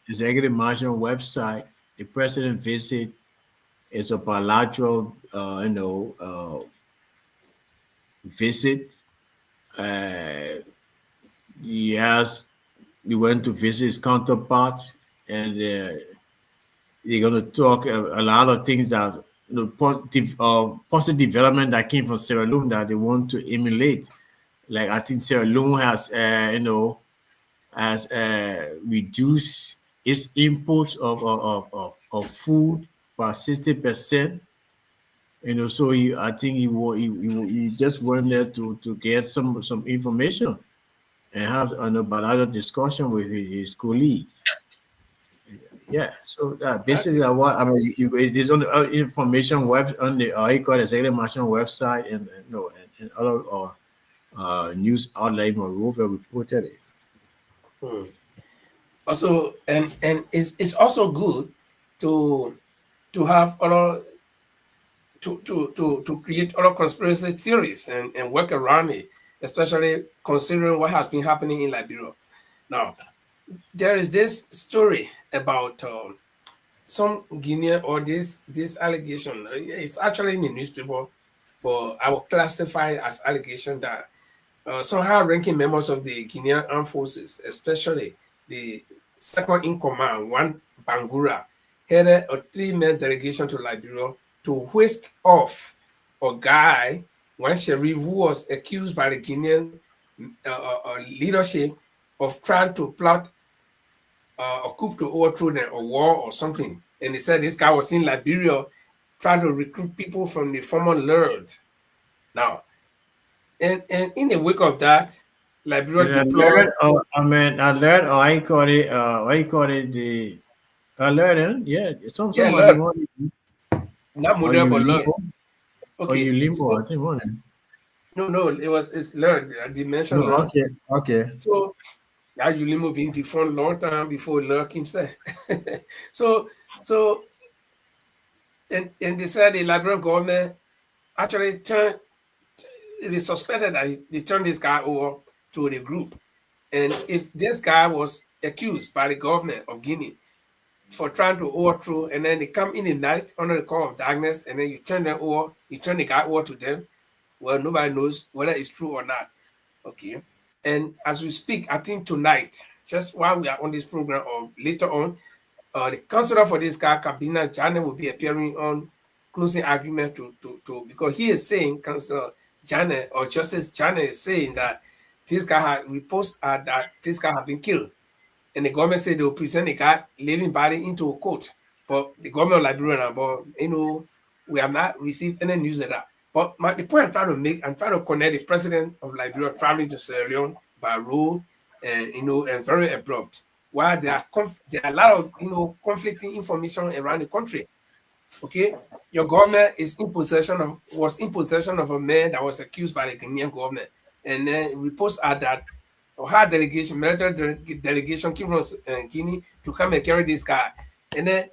Executive Mansion website, the president visit is a bilateral, visit. He went to visit his counterpart, and they're going to talk a lot of things that positive development that came from Sierra Leone that they want to emulate. Like I think Sierra Leone has reduced its imports of food by 60%. So I think he just went there to get some information and have a bilateral discussion with his colleague. Yeah, so basically, it is on the information web on the Executive Mansion website and other news outlet Monrovia reported it. Also, and it's also good to have other to create other conspiracy theories and work around it, especially considering what has been happening in Liberia. Now, there is this story about some Guinean, or this allegation. It's actually in the newspaper, but I will classify it as allegation that some high-ranking members of the Guinean Armed Forces, especially the second in command, one Bangura, headed a 3-man delegation to Liberia to whisk off a guy, one sheriff, who was accused by the Guinean leadership of trying to plot a coup to overthrow a war or something. And they said this guy was in Liberia trying to recruit people from the former Lord. Now, and in the wake of that, Liberia deployed. I call it the alert. Yeah, something like not model, but alert. Okay. You limbo, I think one. No, it's learned. I did mention learn. Okay. So now Ulimo been defunct long time before Lurk himself. so and they said the Liberian government actually they suspected that they turned this guy over to the group. And if this guy was accused by the government of Guinea for trying to overthrow, and then they come in the night under the cover of darkness, and then you turn the guy over to them, well, nobody knows whether it's true or not. Okay. And as we speak, I think tonight, just while we are on this program or later on, the counselor for this guy, Kabina Jane, will be appearing on closing argument because he is saying, Counselor Jane or Justice Jane is saying that this guy had reports that this guy had been killed. And the government said they will present the guy living body into a court. But the government of Liberia, we have not received any news of that. But the point I'm trying to make, I'm trying to connect the president of Liberia traveling to Sierra Leone by road, and and very abrupt. While there are a lot of conflicting information around the country. Okay, your government was in possession of a man that was accused by the Ghanaian government, and then reports are that our delegation, military delegation, came from Guinea to come and carry this guy, and then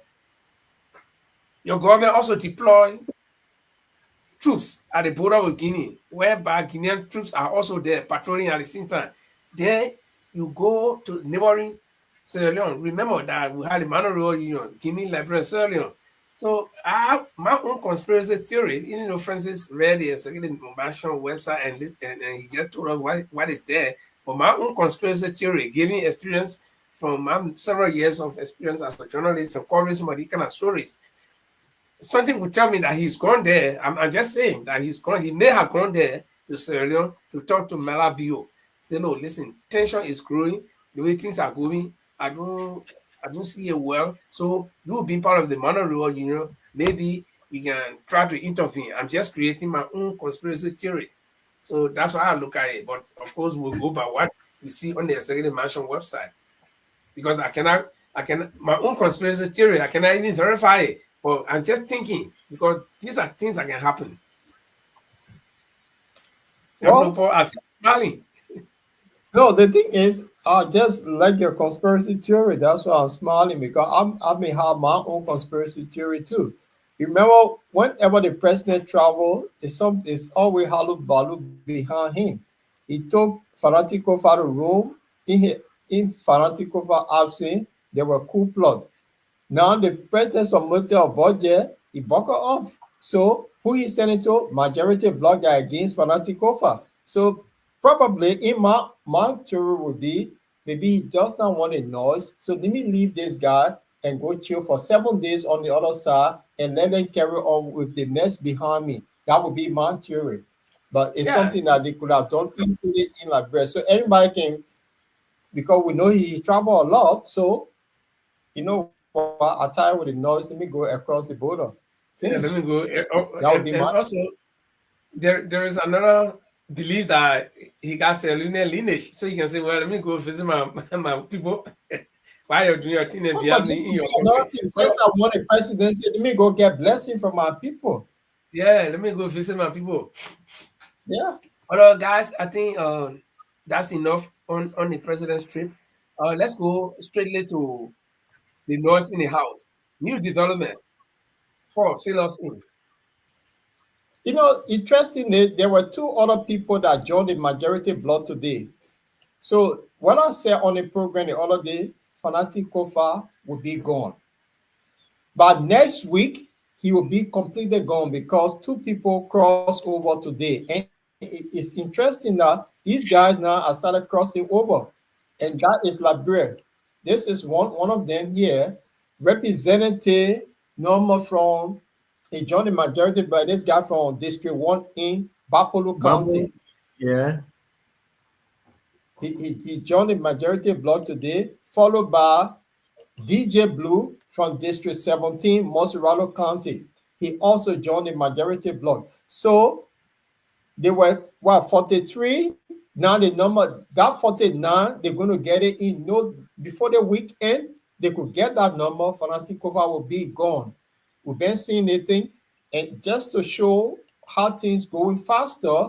your government also deployed troops at the border with Guinea, whereby Guinean troops are also there patrolling at the same time. Then you go to neighboring Sierra Leone. Remember that we had the Monroe Union, Guinea, Liberia, Sierra Leone. So I have my own conspiracy theory. Even though Francis read the Secretary Mansion website and he just told us what is there. But my own conspiracy theory, giving experience from several years of experience as a journalist and covering some of these kind of stories, something would tell me that he's gone there. I'm just saying that he's gone. He may have gone there to Sierra Leone to talk to Malabio. Say, no, listen, tension is growing. The way things are going, I don't see it well. So you being part of the Monroe, maybe we can try to intervene. I'm just creating my own conspiracy theory. So that's why I look at it. But of course, we'll go by what we see on the Executive Mansion website. Because I cannot, my own conspiracy theory, I cannot even verify it. But I'm just thinking, because these are things that can happen. Well, I'm smiling. No, the thing is, I just like your conspiracy theory. That's why I'm smiling, because I may have my own conspiracy theory too. Remember, whenever the president traveled, it's always Halu Balu behind him. He took Faranti Kofa to Rome. In Faranti Kofa absence, there were coup plot. Now the president submitted a budget, he buckled off. So who he sent it to? Majority bloc guy against Faranti Kofa. So probably in my theory would be, maybe he does not want a noise. So let me leave this guy and go chill for 7 days on the other side and let them carry on with the mess behind me. That would be my theory. But it's something that they could have done easily in Liberia. So anybody can, because we know he traveled a lot. So, I tie with the noise. Let me go across the border. Finish. Yeah, let me go. That would be my. Also, there is another belief that he got a lunar lineage, so you can say, "Well, let me go visit my people." While you're doing your thing and behind me in your country. Since I want a presidency, let me go get blessing from my people. Yeah, let me go visit my people. Yeah. But guys, I think that's enough on the president's trip. Let's go straightly to the noise in the house. New development. Paul, fill us in. Interestingly, there were 2 other people that joined the majority bloc today. So what I said on the program the other day, Faranti Kofa will be gone. But next week, he will be completely gone because 2 people crossed over today. And it's interesting that these guys now have started crossing over. And that is Liberia. This is one of them here. Representative Norma from, he joined the majority, but this guy from District 1 in Bapolo County. Yeah. He joined the majority bloc today, followed by DJ Blue from District 17, Moseralo County. He also joined the majority bloc. So they were 43. Now the number, that 49, they're going to get it in before the weekend. They could get that number. Faranti Kofa will be gone. We've been seeing anything. And just to show how things going faster,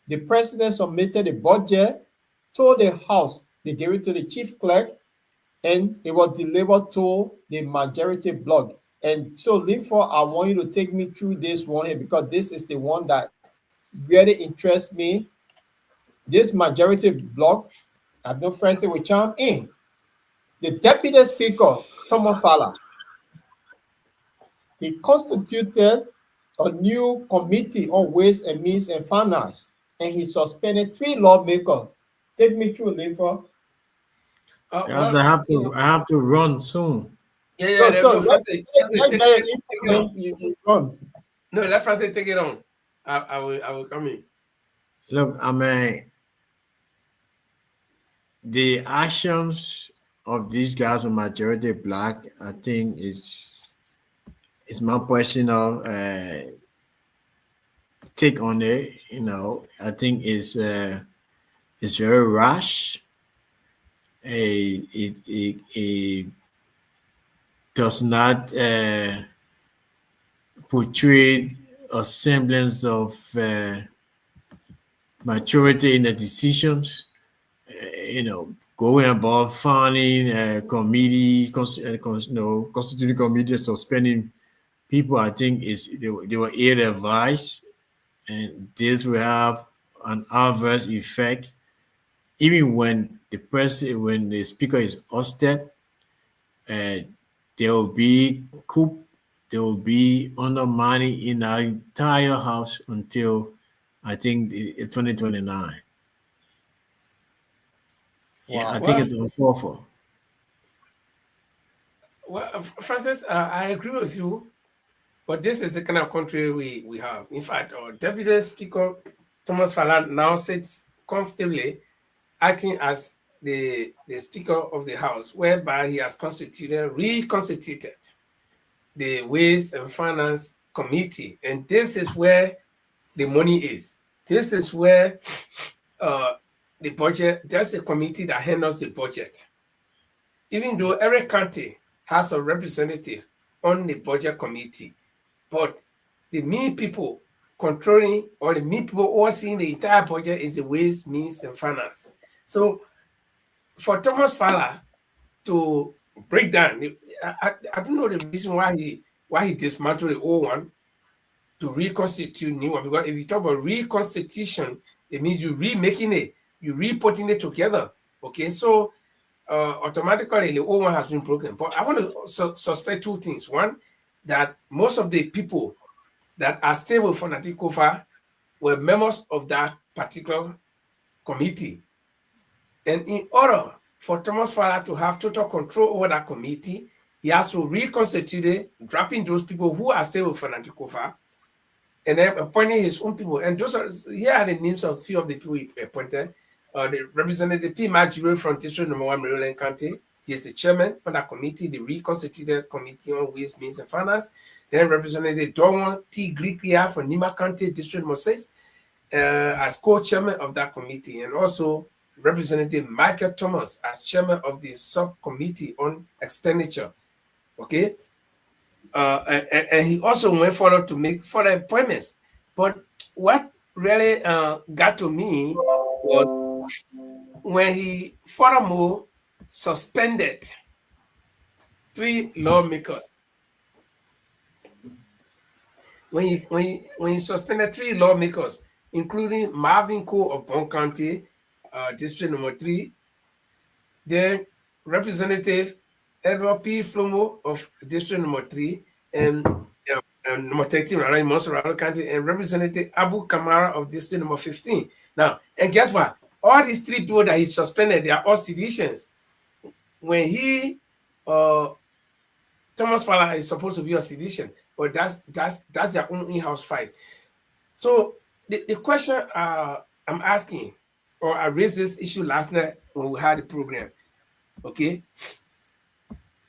the president submitted a budget, told the House, they gave it to the chief clerk, and it was delivered to the majority bloc. And so, Linford, I want you to take me through this one here, because this is the one that really interests me. This majority bloc, I know Francis will chime in. The Deputy Speaker, Thomas Fala, he constituted a new committee on Ways and Means and Finance, and he suspended 3 lawmakers. Take me through, Linford. Guys, I have to run soon. Yeah. So let Francis take it on. I will come in. Look, I mean, the actions of these guys on majority black, I think it's my personal take on it. I think it's very rash. It does not portray a semblance of maturity in the decisions. Going about finding a committee, constituting committee, suspending people. I think they were ill-advised, and this will have an adverse effect. Even when the speaker is ousted, there will be coup, there will be undermining in our entire house until I think 2029. Yeah, I think it's uncalled for. Well, Francis, I agree with you, but this is the kind of country we have. In fact, our Deputy Speaker Thomas Falala now sits comfortably, acting as the Speaker of the House, whereby he has reconstituted the Ways and Finance Committee, and this is where the money is. This is where the budget. That's the committee that handles the budget. Even though every county has a representative on the budget committee, but the main people controlling or the main people overseeing the entire budget is the Ways, Means, and Finance. So for Thomas Falala to break down, I don't know the reason why he dismantled the old one to reconstitute new one. Because if you talk about reconstitution, it means you're remaking it, you're re-putting it together. Okay, so automatically the old one has been broken. But I want to suspect two things. One, that most of the people that are still with Fanatic Kofa were members of that particular committee. And in order for Thomas Falala to have total control over that committee, he has to reconstitute it, dropping those people who are still with Fanatic Kofa, and then appointing his own people. And here are the names of a few of the people he appointed. The Representative P. Majure from District No. 1, Maryland County. He is the chairman of that committee, the reconstituted Committee on Ways, Means, and Finance. Then Representative Dorwan T. Glikia from Nima County, District No. 6, as co-chairman of that committee. And also Representative Michael Thomas as chairman of the subcommittee on expenditure. Okay. And he also went further to make further appointments. But what really got to me was when he furthermore suspended 3 lawmakers. When he suspended 3 lawmakers, including Marvin Coe of Bond County, District No. 3, then Representative Edward P. Flomo of District No. 3, and No. 13, in Montserrat County, and Representative Abu Kamara of District No. 15. Now, and guess what? All these 3 people that he suspended, they are all seditions. When Thomas Falala is supposed to be a sedition, but that's their own in-house fight. So the question I'm asking, or I raised this issue last night when we had the program, okay?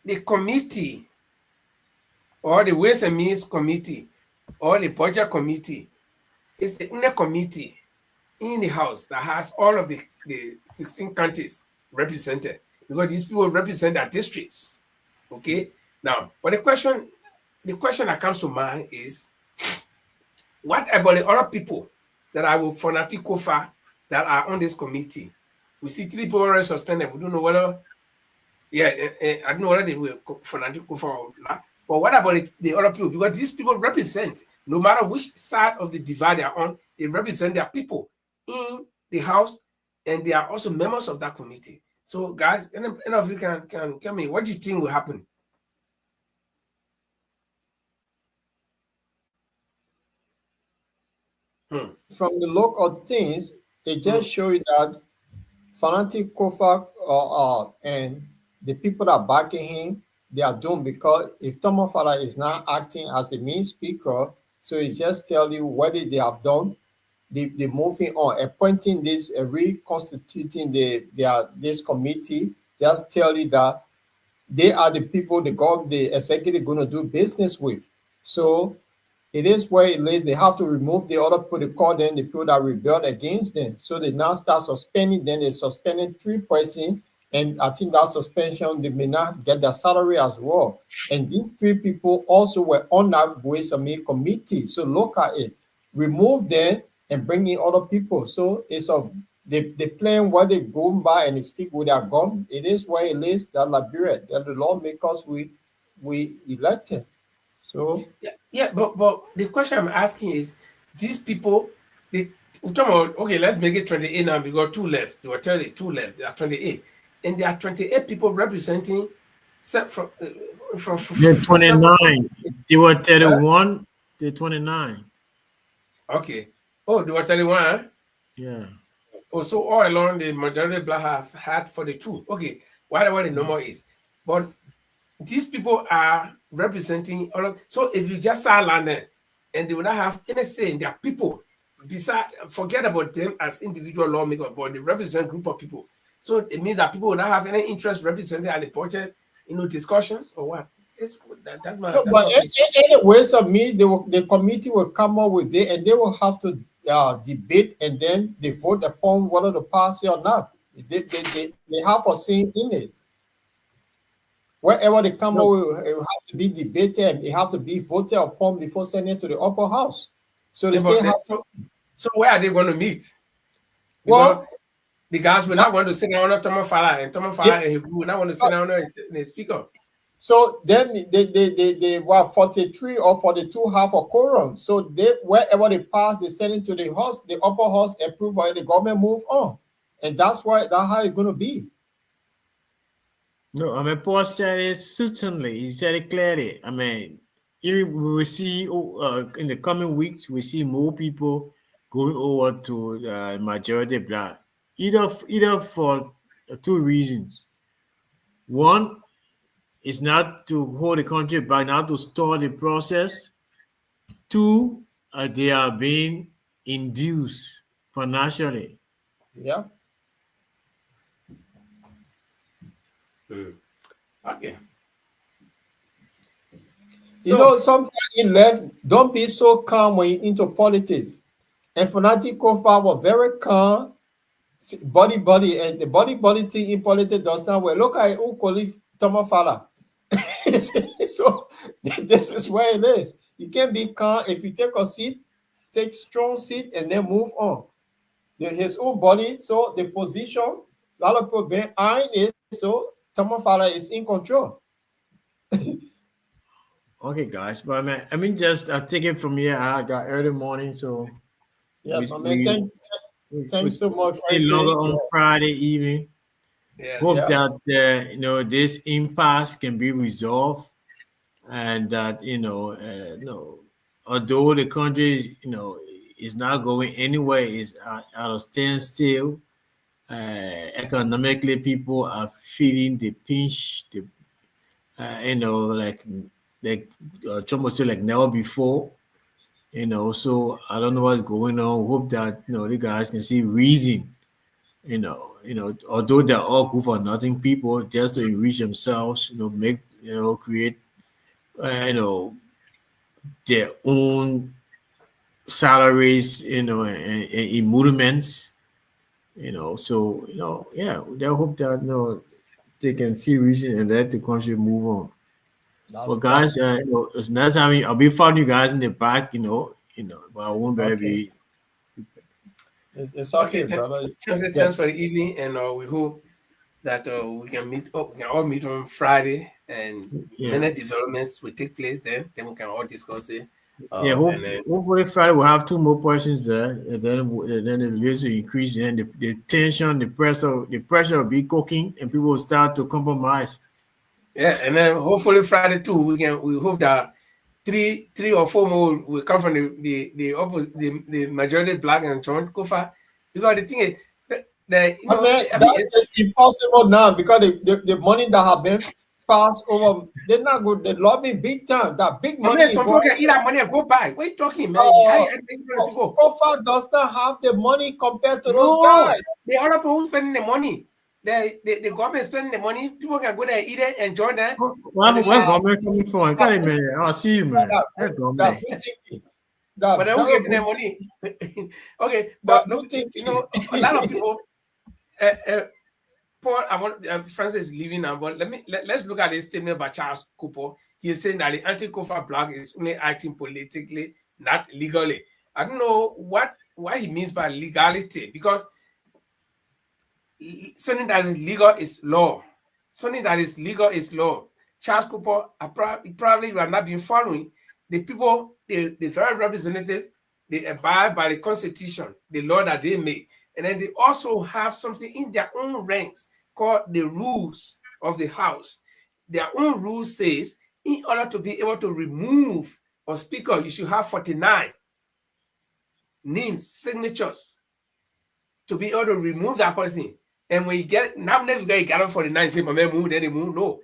The committee, or the Ways and Means Committee, or the Budget Committee, is the only committee in the House that has all of the 16 counties represented, because these people represent their districts. Okay. Now, but the question that comes to mind is, what about the other people that are with Fanatic Kofa that are on this committee? We see 3 people already suspended. We don't know whether, I don't know whether they were Fanatic Kofa or not. But what about the other people? Because these people represent, no matter which side of the divide they are on, they represent their people in the House, and they are also members of that committee. So, guys, any of you can tell me, what do you think will happen? From the look of things, it just shows you that Fanatic Kofa and the people that are backing him, they are doomed, because if Thomas Falala is not acting as the main speaker, so it just tells you what they have done. They're moving on, appointing this, reconstituting this committee, just tell you that they are the people the executive going to do business with. So it is where it is. They have to remove the other people, they call them the people that rebelled against them. So they now start suspending, then they suspended 3 persons, and I think that suspension, they may not get their salary as well. And these 3 people also were on that Ways and Means committee. So look at it. Remove them and bring in other people. So it's they plan what they go by and they stick with their gun. It is where it is that Liberia, that the lawmakers we elected. So yeah, but the question I'm asking is, these people, okay, let's make it 28 now. We got 2 left. They were 2 left. There are 28, and there are 28 people representing. From they're 29. They were 31. They're 29. Okay. Oh, they were 31. Huh? Yeah. Oh, so all along the majority black have had 42. Okay, whatever the number is, but these people are representing all of. So if you just start London and they will not have any say in their people, decide, forget about them as individual lawmakers, but they represent a group of people. So it means that people will not have any interest represented at the budget, discussions or what? Anyways, the committee will come up with it, and they will have to debate, and then they vote upon whether to pass it or not. They have a say in it. Wherever they come up with, it will have to be debated, and they have to be voted upon before sending it to the upper house. So they still have to. So where are they going to meet? Well, the guys will not want to sit down on Thomas Fala, and Thomas Fala and he will not want to sit down and speak up. So then they were 43 or 42 have a quorum. So wherever they pass, they send it to the house, the upper house approve it, the government move on. And that's how it's going to be. No, I mean, Paul said it certainly. He said it clearly. I mean, even we will see in the coming weeks, we see more people going over to majority black. Either for 2 reasons. One is not to hold the country back, not to stall the process. 2, they are being induced financially. Yeah. Okay. Sometimes in life, don't be so calm when you're into politics. And Fanatic Kofa was very calm, body, and the body thing in politics does not work. Look at Ukoli Thomas Fala. So this is where it is. You can't be calm. If you take a seat, take strong seat, and then move on. His own body, so the position, a lot of people behind it, so Thomas Fala is in control. Okay, guys, but I mean, just take it from here. I got early morning, so yeah, thanks so much. Longer on Friday evening. Yes. Hope that this impasse can be resolved, and that although the country is not going anywhere, is at a standstill. Economically, people are feeling the pinch. Trump was like never before. So I don't know what's going on. Hope that the guys can see reason. Although they're all good for nothing people, just to enrich themselves, create, their own salaries, and emoluments, So they hope that they can see reason and let the country move on. Well, guys, next time I'll be following you guys in the back, but I won't better be. It's okay, brother. Thanks for the evening, and we hope that we can all meet on Friday, and many developments will take place then. Then we can all discuss it. Hopefully Friday we'll have 2 more persons there, and then the list will increase, and the tension, the pressure will be cooking, and people will start to compromise. Yeah, and then hopefully Friday too, we hope that 3 or 4 more will come from the majority black and John Kofa, because the thing is it's impossible now, because the money that have been passed over, they're not good. They lobby big time. That big money. Some people can eat that money and go buy. What are you talking, man? Kofa does not have the money compared to those guys. The other people who's spending the money. the government spending the money. People can go there, eat it, and join them. Where government coming from? Carry me. I see you, man. That government. But who getting their money? Okay, but look, you know, a lot of people. Paul, I want Francis is leaving now, but let's look at this statement by Charles Cooper. He is saying that the anti-Kofa bloc is only acting politically, not legally. I don't know what he means by legality, because something that is legal is law. Something that is legal is law. Charles Cooper, probably you have not been following. The people, the federal representatives, they abide by the Constitution, the law that they make. And then they also have something in their own ranks called the rules of the House. Their own rule says, in order to be able to remove a speaker, you should have 49 names, signatures, to be able to remove that person. And when you get, now never you gather 49, say, my man move, then they move. No.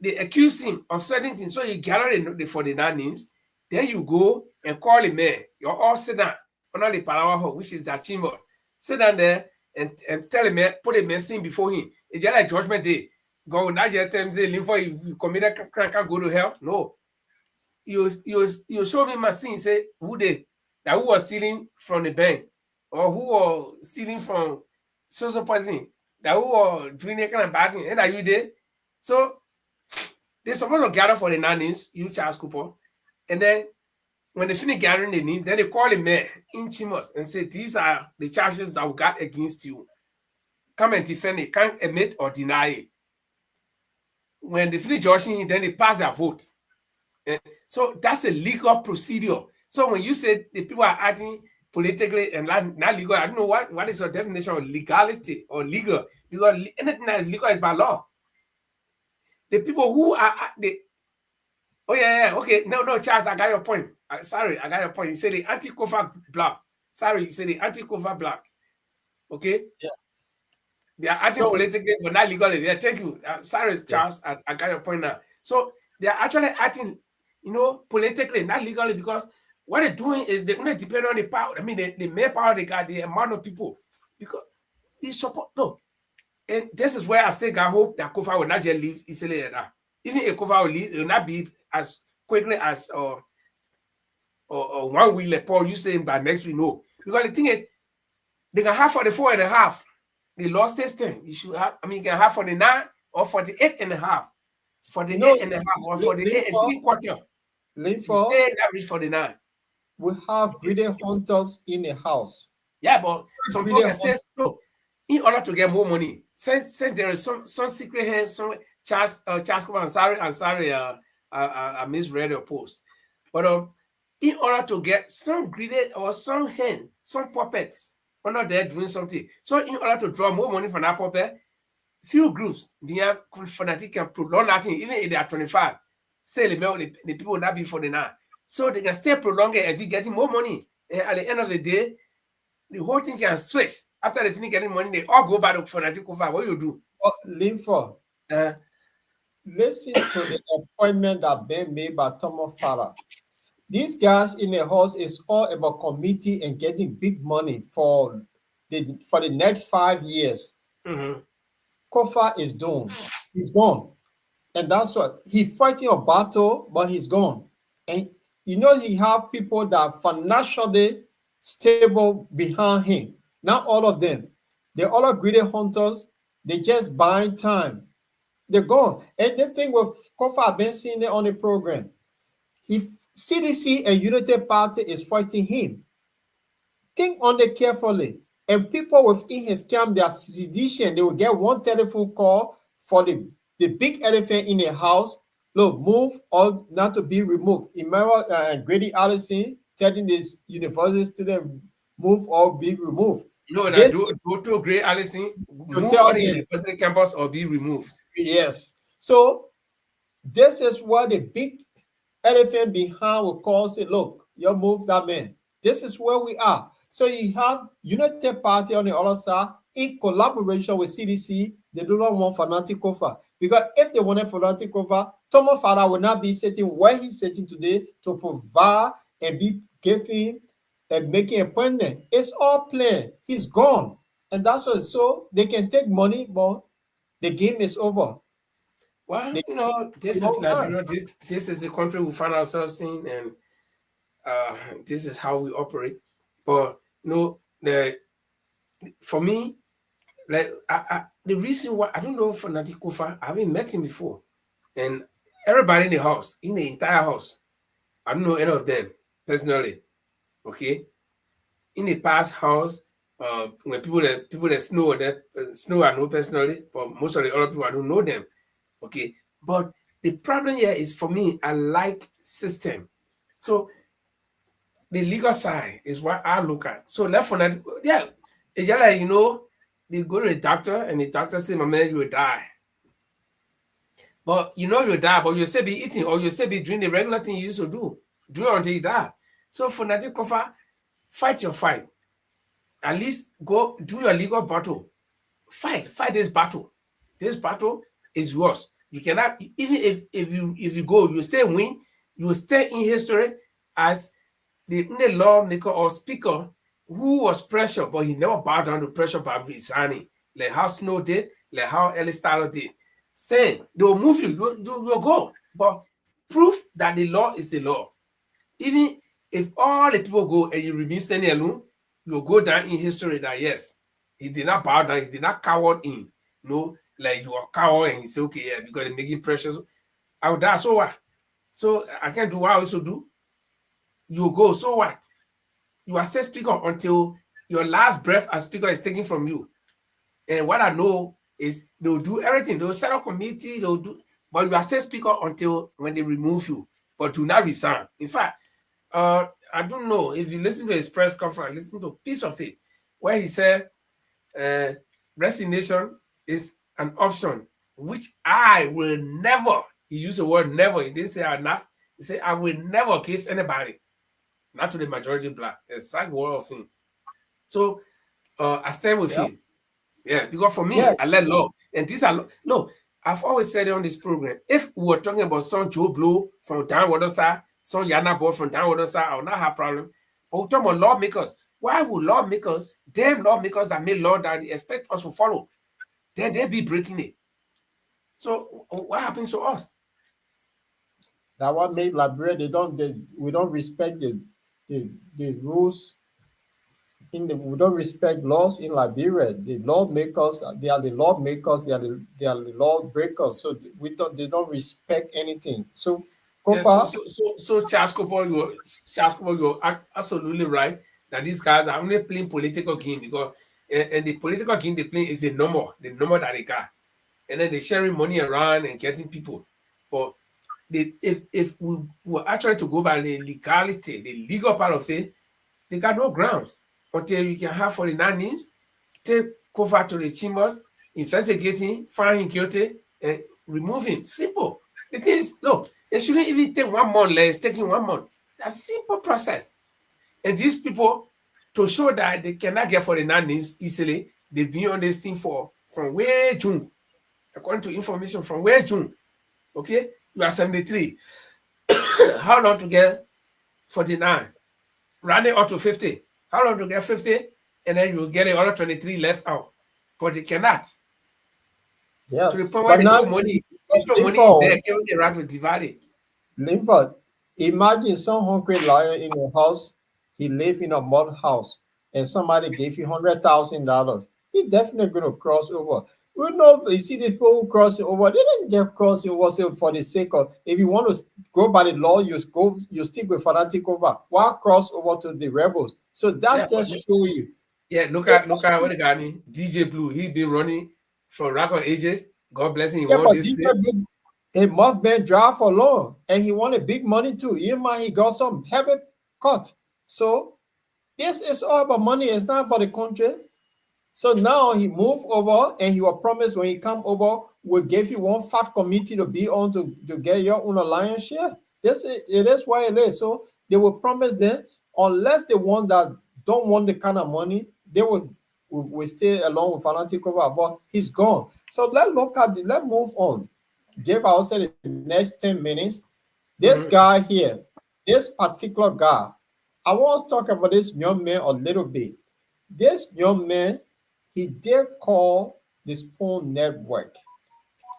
They accuse him of certain things. So you gather the 49 names, then you go and call the mayor. You're all sit down under the Palawa Hall, which is that chamber. Sit down there and tell the mayor, put a message before him. It's just like Judgment Day. Go now, just tell him, say, you commit a crime, can't go to hell. No. You show me my scene, say, who was stealing from the bank, or who was stealing from social person, that who was doing that kind of bad thing, and are you there? So they're supposed to gather for the names, you Charles Cooper, and then when they finish gathering the name, then they call the mayor in Chimos and say, these are the charges that we got against you. Come and defend it, can't admit or deny it. When they finish judging, then they pass their vote. So that's a legal procedure. So when you say the people are acting politically and not legal, I don't know what is your definition of legality or legal, because anything that is legal is by law. The people who are okay. No, Charles, I got your point. Sorry, I got your point. You say the anti-Kofa bloc. Sorry, you say the anti-Kofa bloc. Okay? Yeah. They are acting politically, but not legally. Yeah, thank you. Sorry, Charles, I got your point now. So they are actually acting, politically, not legally, because what they're doing is they only depend on the power. I mean, the mere power they got, the amount of people. Because they support, no. And this is where I say, I hope that Kofa will not just leave easily like that. Even if Kofa will leave, it will not be as quickly as 1 week, like Paul, you saying by next week, no. Because the thing is, they can have 44 and a half. They lost this thing. You should have, you can have 49 or 48 and a half. 48 and a half or 48 and 3/4. Linford, that reach 49. We have greedy hunters in the house. Yeah, but some people can say so. In order to get more money, since there is some secret hand, some Charles I'm sorry, I misread your post. But in order to get some greedy or some hand, some puppets under there doing something. So in order to draw more money from that puppet, few groups, the fanatic can prolong that thing, even if they are 25. Say the people will not be 49. So they can still prolong it and be getting more money. And at the end of the day, the whole thing can switch. After they finish getting money, they all go back to fanatic over. What you do? Linford, listen to the appointment that been made by Thomas Farah. These guys in the house is all about committee and getting big money for the next 5 years. Mm-hmm. Kofa is done. He's gone. And that's what he's fighting a battle, but he's gone. And he have people that financially stable behind him. Not all of them. They all are greedy hunters. They just buying time. They're gone. And the thing with Kofa, I've been seeing it on the program. CDC and United Party is fighting him. Think on it carefully. And people within his camp, they are sedition. They will get one telephone call for the big elephant in the house. Look, move or not to be removed. Remember Grady Allison telling this university student, move or be removed. No, that go to Grady Allison, move on the university campus or be removed. Yes. So this is what the big elephant behind will call, say, look, you move that man. This is where we are. So you have United Party on the other side in collaboration with CDC. They do not want fanatic Kofa. Because if they wanted fanatic Kofa, Thomas Farah will not be sitting where he's sitting today to provide and be giving and making appointment. It's all planned. He's gone. And that's what, so they can take money, but the game is over. Well, this is Liberia. This is the country we find ourselves in, and this is how we operate. But for me, like the reason why I don't know for Nati Kufa, I haven't met him before, and everybody in the house, in the entire house, I don't know any of them personally. Okay, in the past house, when people that Snow I know personally, but most of the other people I don't know them. Okay, but the problem here is for me, I like system. So the legal side is what I look at. So left for that, yeah, it's just like they go to the doctor and the doctor say, "My man, you will die." But you'll die, but you'll still be eating or you'll still be doing the regular thing you used to do it until you die. So for Nati Kofa, fight your fight. At least go do your legal battle. Fight this battle. This battle is yours. You cannot, even if you go, you still win, you will stay in history as the lawmaker or speaker who was pressured, but he never bowed down to pressure by resigning, like how Snow did, like how Ellis Tyler did. Saying they will move you, you'll go. But proof that the law is the law. Even if all the people go and you remain standing alone, you'll go down in history that yes, he did not bow down, he did not coward in. Like you are coward and he say, okay, yeah, because they're making pressures. I would die, so what? So I can't do what I also do. You go, so what? You are still speaker until your last breath as speaker is taken from you. And what I know is they'll do everything. They'll set up committee, but you are still speaker until when they remove you. But do not resign. In fact, I don't know if you listen to his press conference, listen to a piece of it where he said resignation is an option, which I will never, he used the word never, he didn't say I'm not, he said I will never give anybody, not to the majority black, a side word of him. So I stand with him. Yeah, because for me, I let law. And these are, no, I've always said it on this program, if we were talking about some Joe Blow from downwater side, some Yana Boy from downwater side, I will not have problem. But we're talking about lawmakers. Why would lawmakers, damn lawmakers that made law that they expect us to follow, then they be breaking it? So what happens to us? That what made Liberia, we don't respect the rules. We don't respect laws in Liberia. The lawmakers, they are the lawmakers, they are the lawbreakers. So they don't respect anything. So Charles Cooper, you're absolutely right that these guys are only playing political game because and the political game they play is the number that they got. And then they're sharing money around and getting people. But if we were actually to go by the legality, the legal part of it, they got no grounds until you can have 49 names, take Kofa to the chambers, investigate him, find him guilty, and remove him. Simple. The thing is, no, it shouldn't even take 1 month, it's taking 1 month. That's a simple process. And these people, to show that they cannot get 49 names easily, they've been on this thing from way June. According to information from way June. Okay? You are 73. How long to get 49? Running up to 50. How long to get 50? And then you get the other 23 left out. But they cannot. Yeah. To the point where they took money there, carrying the rat with Diwali. Linford, imagine some hungry lawyer in your house, he live in a mud house, and somebody gave you $100,000. He's definitely going to cross over. We know, you see the people who cross over, they didn't just cross over for the sake of, if you want to go by the law, you stick with fanatic over. Why cross over to the rebels? So that just show you. Yeah, look at what the guy named DJ Blue. He's been running for record ages. God bless him. Yeah, but DJ Blue, must been drive for long, and he wanted big money too. He got some heavy cut. So this is all about money. It's not about the country. So now he moved over, and he was promised when he come over, we'll give you one fat committee to be on to get your own alliance share. It is why it is. So they will promise them, unless the one that don't want the kind of money, they will stay along with fanatic over. But he's gone. So let's move on. Give ourselves the next 10 minutes. This guy here, this particular guy, I want to talk about this young man a little bit. This young man he did call the Spoon Network,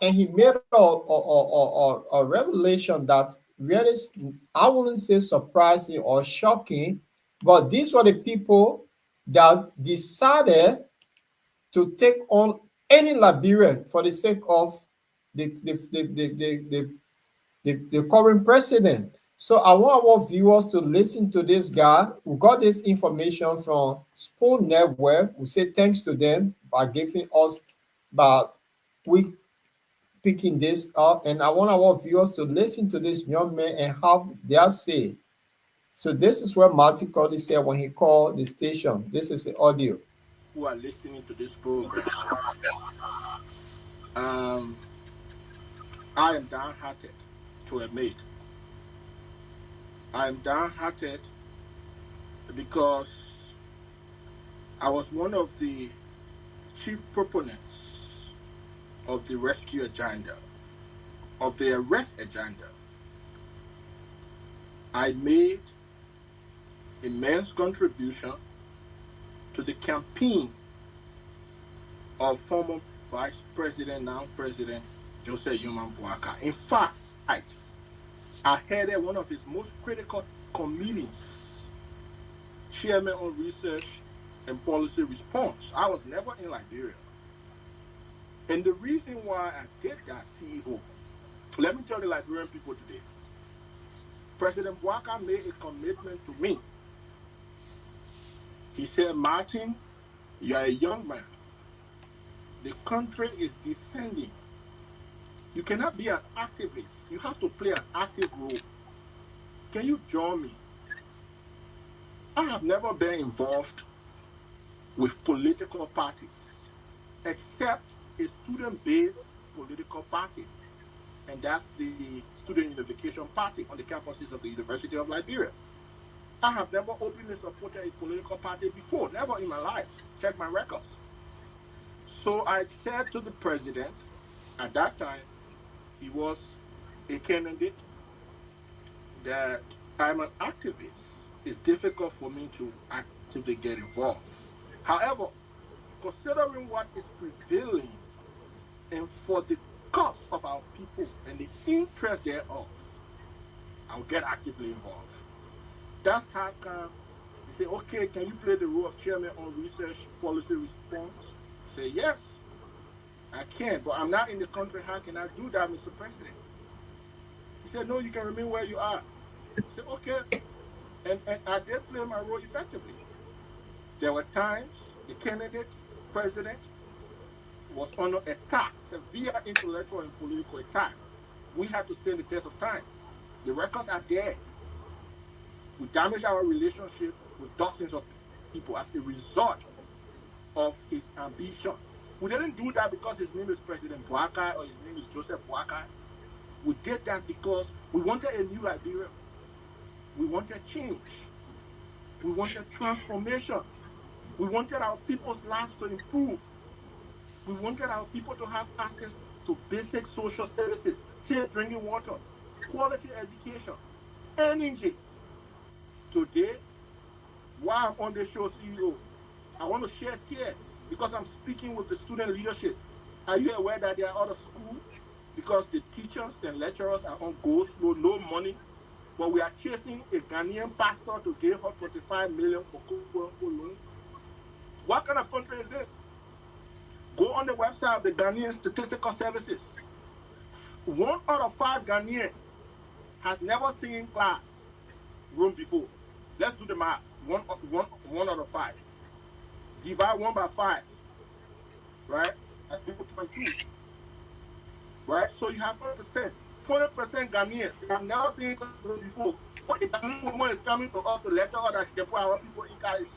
and he made a revelation that really, I wouldn't say surprising or shocking, but these were the people that decided to take on any Liberian for the sake of the current president. So I want our viewers to listen to this guy who got this information from Spoon Network. We say thanks to them by giving us, we picking this up. And I want our viewers to listen to this young man and have their say. So this is what Martin Cody said when he called the station. This is the audio. Who are listening to this program. I am downhearted to admit. I am downhearted because I was one of the chief proponents of the rescue agenda, of the arrest agenda. I made immense contribution to the campaign of former Vice President, now President Joseph Yuma Boakai. In fact, I headed one of his most critical committees, Chairman on Research and Policy Response. I was never in Liberia. And the reason why I did that, CEO, let me tell the Liberian people today, President Boakai made a commitment to me. He said, Martin, you are a young man. The country is descending. You cannot be an activist. You have to play an active role. Can you join me? I have never been involved with political parties, except a student-based political party, and that's the Student Unification Party on the campuses of the University of Liberia. I have never openly supported a political party before, never in my life. Check my records. So I said to the president, at that time, he was a candidate, that I'm an activist. It's difficult for me to actively get involved. However, considering what is prevailing and for the cause of our people and the interest thereof, I'll get actively involved. That's how come you say, okay, can you play the role of chairman on research policy response? Say, yes, I can, but I'm not in the country. How can I do that, Mr. President? He said, no, you can remain where you are. I said, okay. And I did play my role effectively. There were times the candidate, president, was under attack, severe intellectual and political attack. We had to stand the test of time. The records are there. We damaged our relationship with dozens of people as a result of his ambition. We didn't do that because his name is President Boakai or his name is Joseph Boakai. We did that because we wanted a new Liberia. We wanted change. We wanted transformation. We wanted our people's lives to improve. We wanted our people to have access to basic social services, safe drinking water, quality education, energy. Today, while I'm on the show, CEO, I want to share tears because I'm speaking with the student leadership. Are you aware that they are out of school because the teachers and lecturers are on go slow, no money, but we are chasing a Ghanaian pastor to give her 25 million for loans? What kind of country is this? Go on the website of the Ghanaian Statistical Services. 1 out of 5 Ghanaians has never seen class room before. Let's do the math. 1 out of 5. Divide 1 by 5. Right? That's 0.2. Right? So you have 20%. 20% Ghanaians have never seen class room before. What if the woman is coming to us to lecture us that she can put our people in college?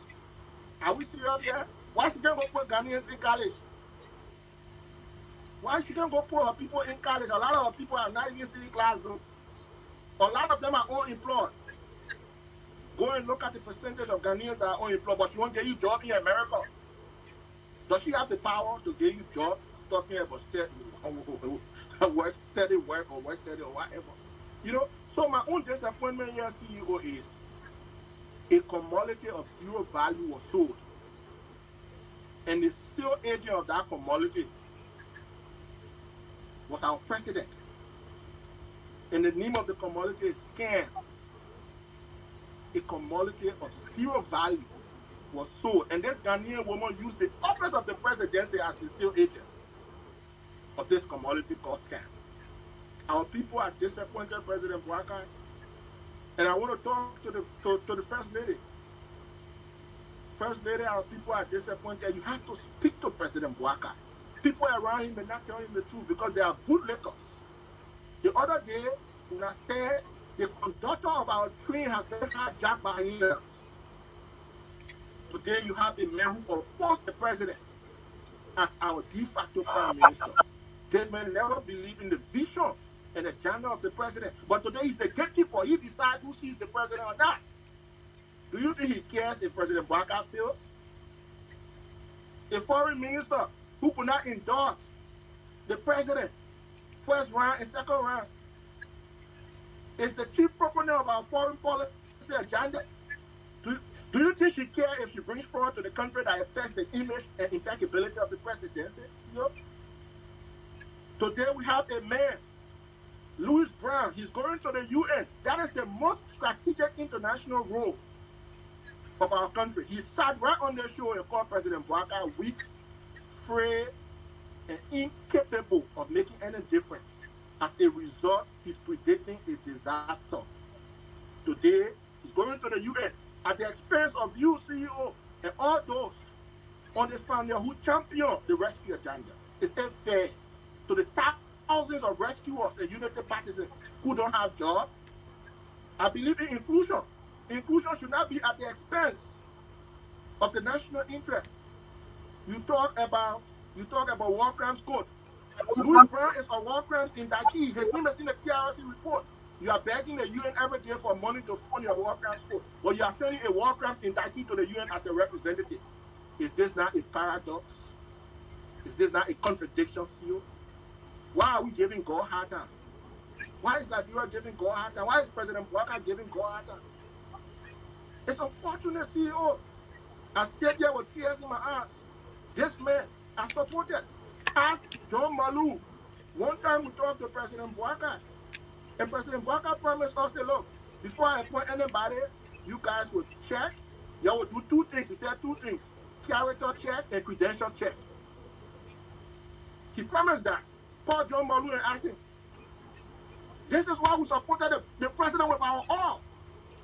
Are we serious here? Why should they go put Ghanaians in college? Why should they go put our people in college? A lot of our people are not even seeing classroom. A lot of them are unemployed. Go and look at the percentage of Ghanaians that are unemployed, but she won't get you a job in America. Does she have the power to get you a job? Talking about steady work or whatever. You know, so my own disappointment here, CEO, is a commodity of zero value was sold. And the sole agent of that commodity was our president. And the name of the commodity is scam. A commodity of zero value was sold. And this Ghanaian woman used the office of the presidency as the sole agent of this commodity called scam. Our people are disappointed, President Boakai. And I want to talk to the First Lady. First Lady, our people are disappointed. You have to speak to President Boakai. People around him may not tell him the truth because they are bootlickers. The other day, when I said the conductor of our train has been hijacked by him. Today, you have a man who opposed the president as our de facto prime minister. This man never believed in the vision and agenda of the president. But today, he's the gatekeeper. He decides who sees the president or not. Do you think he cares if President Boakai fails? A foreign minister who could not endorse the president first round and second round is the chief proponent of our foreign policy agenda. Do you think she cares if she brings forward to the country that affects the image and impeccability of the presidency? Today we have a man, Louis Brown. He's going to the UN. That is the most strategic international role of our country. He sat right on the show and called President Boakai weak, frail, and incapable of making any difference. As a result, he's predicting a disaster. Today, he's going to the UN at the expense of you, CEO, and all those on this panel who champion the rescue agenda. It's unfair to the thousands of rescuers and United partisans who don't have jobs. I believe in inclusion. Inclusion should not be at the expense of the national interest. You talk about war crimes code. Louis Brown is a war crimes indictee. His name is in the KRC report. You are begging the UN every day for money to fund your war crimes code, but you are sending a war crimes indictee to the UN as a representative. Is this not a paradox? Is this not a contradiction, CEO? Why are we giving God a hard time? Why is Liberia giving God a hard time? Why is President Boakai giving God a hard time? It's unfortunate, CEO. I said there with tears in my eyes. This man, I supported. Ask John Malou. One time we talked to President Boakai. And President Boakai promised us, look, before I appoint anybody, you guys would check. You would do two things. He said two things. Character check and credential check. He promised that. Call John Malou and asked him. This is why we supported the president with our all.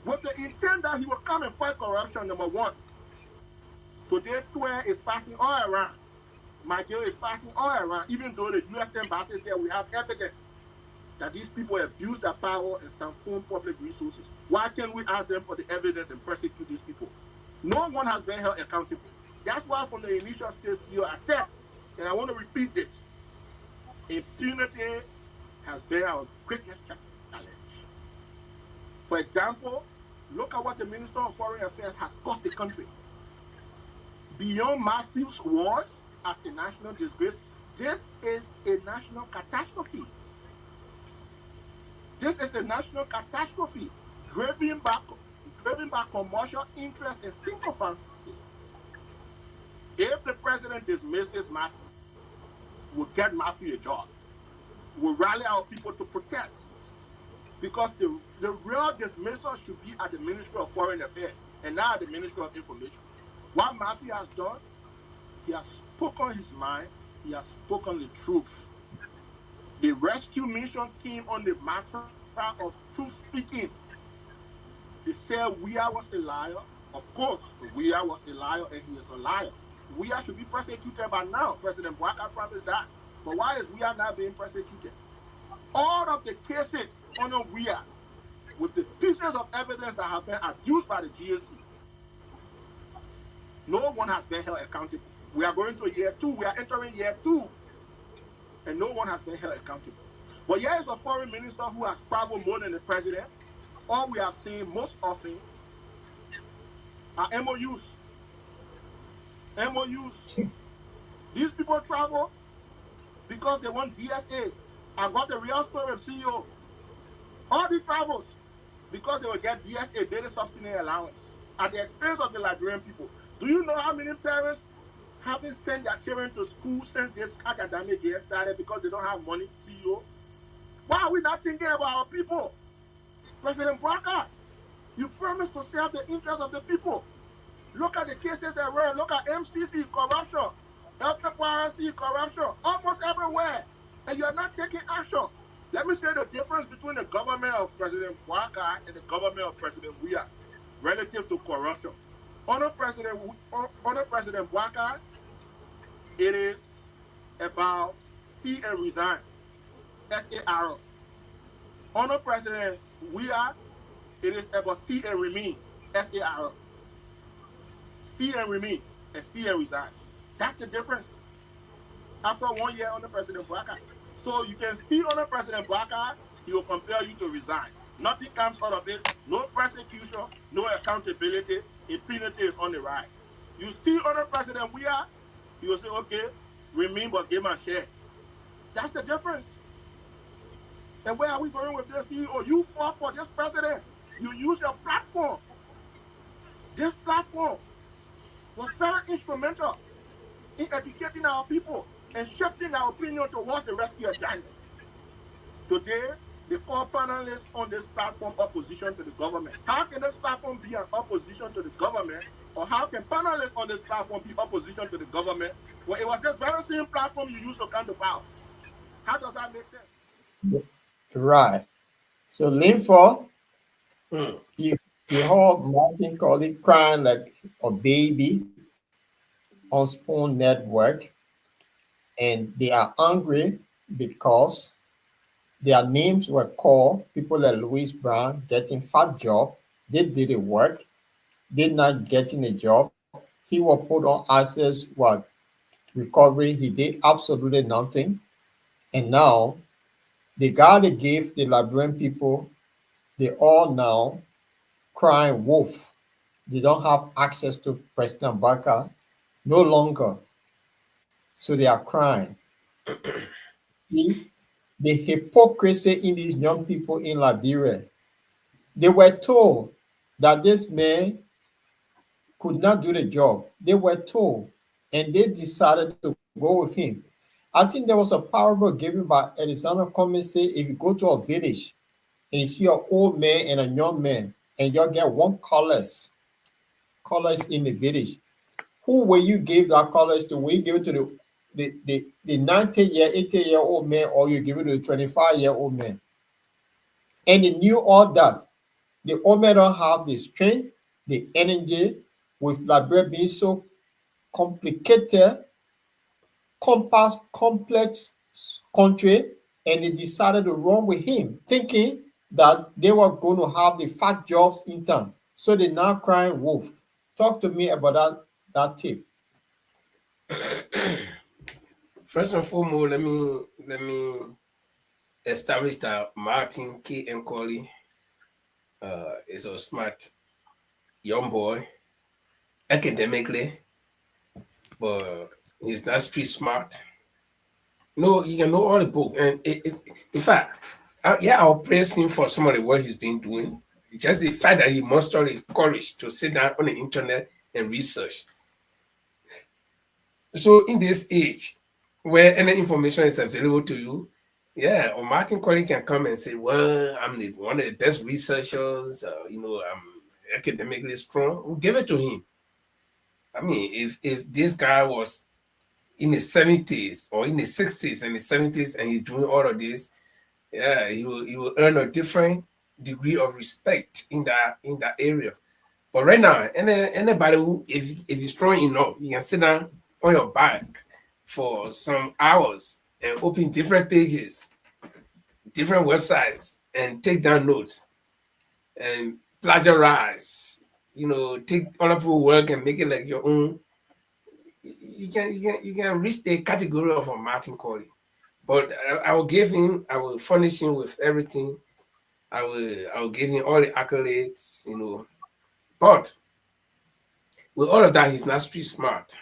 With the intent that he will come and fight corruption, number one. Today, Twitter is passing all around. McGill is passing all around, even though the U.S. embassy said we have evidence that these people abuse their power and siphon public resources. Why can't we ask them for the evidence and prosecute these people? No one has been held accountable. That's why from the initial stage, you accept, and I want to repeat this, impunity has been our greatest challenge. For example, look at what the Minister of Foreign Affairs has cost the country. Beyond massive wars as a national disgrace, this is a national catastrophe. This is a national catastrophe driven by commercial interest and sycophancy. If the president dismisses Matthew, we'll get Matthew a job. We'll rally our people to protest. Because the real dismissal should be at the Ministry of Foreign Affairs and not at the Ministry of Information. What Matthew has done, he has spoken his mind, he has spoken the truth. The rescue mission came on the matter of truth speaking. They said Weah was a liar. Of course, Weah was a liar and he is a liar. Weah should be prosecuted by now. President Boakai promised that. But why is Weah not being prosecuted? All of the cases on Weah with the pieces of evidence that have been abused by the GSC, no one has been held accountable. We are going to year 2. We are entering year 2. And no one has been held accountable. But here is a foreign minister who has traveled more than the president. All we have seen most often are MOUs. MOUs. These people travel because they want DSA. I got the real story of CEO. All these travels because they will get DSA, data subsidy allowance, at the expense of the Liberian people. Do you know how many parents haven't sent their children to school since this academic year started because they don't have money, CEO. Why are we not thinking about our people? President Barker, you promised to serve the interests of the people. Look at the cases that were, look at MCC corruption, LTPRC corruption, almost everywhere. And you are not taking action. Let me say the difference between the government of President Barker and the government of President Weah relative to corruption. Under President Barker, it is about see and resign. SAR. Under President Weah, it is about see and remain. SAR. See and remain and see and resign. That's the difference. After 1 year under President Barker. So you can see under President Barker, he will compel you to resign. Nothing comes out of it. No prosecution, no accountability. Impunity is on the rise. You see under President Weah, he will say, okay, remain but give my share. That's the difference. And where are we going with this CEO? You fought for this president. You use your platform. This platform was very instrumental in educating our people and shifting our opinion towards the rescue agenda. Today, they call panelists on this platform opposition to the government. How can this platform be an opposition to the government? Or how can panelists on this platform be opposition to the government? Well, it was this very same platform you used to come to power. How does that make sense? Right. So, Linford, you heard Martin Colley crying like a baby on Spoon Network, and they are angry because their names were called. People like Louis Brown getting fat job. They did the work. They're not getting a job. He was put on access what recovery. He did absolutely nothing. And now the guy they gave the Liberian people, they all now crying wolf. They don't have access to President Barker no longer. So they are crying. See the hypocrisy in these young people in Liberia. They were told that this man could not do the job. They were told, and they decided to go with him. I think there was a parable given by Alexander Cummings. Say, if you go to a village and you see an old man and a young man, and you get one colors in the village, who will you give that colors to? Will you give it to the 80-year-old man, or you give it to the 25-year-old man? And they knew all that. The old man don't have the strength, the energy, with Liberia being so complicated, complex country, and they decided to run with him, thinking that they were going to have the fat jobs in town. So they now crying wolf. Talk to me about that tip. First and foremost, let me establish that Martin K.M. Colley is a smart young boy, academically, but he's not street smart. No, you can know all the book, and in fact, I'll praise him for some of the work he's been doing. Just the fact that he mustered his courage to sit down on the internet and research. So in this age, where any information is available to you, or Martin Colley can come and say, well, I'm one of the best researchers, I'm academically strong. We'll give it to him. I mean, if this guy was in his 70s or in his 60s and his 70s and he's doing all of this, he will earn a different degree of respect in that area. But right now, anybody who, if you're strong enough, you can sit down on your back for some hours and open different pages, different websites, and take down notes and plagiarize. Take other people's work and make it like your own. You can reach the category of a Martin Colley. But I will furnish him with everything. I will give him all the accolades, But with all of that, he's not street smart.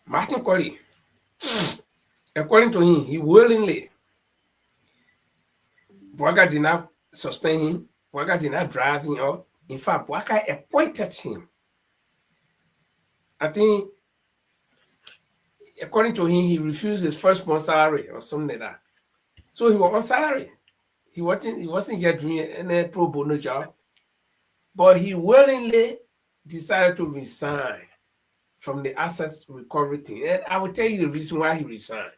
Martin Colley, according to him, he willingly. Bouaga did not suspend him. Bouaga did not drive him out. In fact, Bouaga appointed him I think, according to him, he refused his first month salary or something like that. So he was on salary. He wasn't yet doing any pro bono job, but he willingly decided to resign from the assets recovery thing. And I will tell you the reason why he resigned.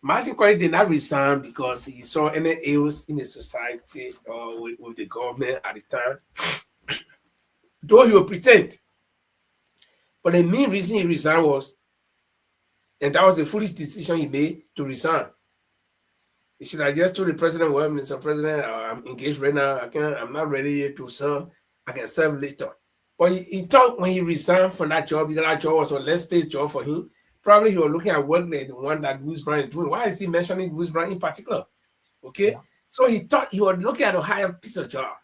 Martin Colley did not resign because he saw any ills in the society or with the government at the time, though he would pretend. But the main reason he resigned was, and that was the foolish decision he made to resign. He should have just told the president, well, Mr. President, I'm engaged right now. I'm not ready to serve. I can serve later. But he thought when he resigned from that job, because that job was a less paid job for him, probably he was looking at work like the one that Louis Brown is doing. Why is he mentioning Louis Brown in particular? Okay. Yeah. So he thought he was looking at a higher piece of job.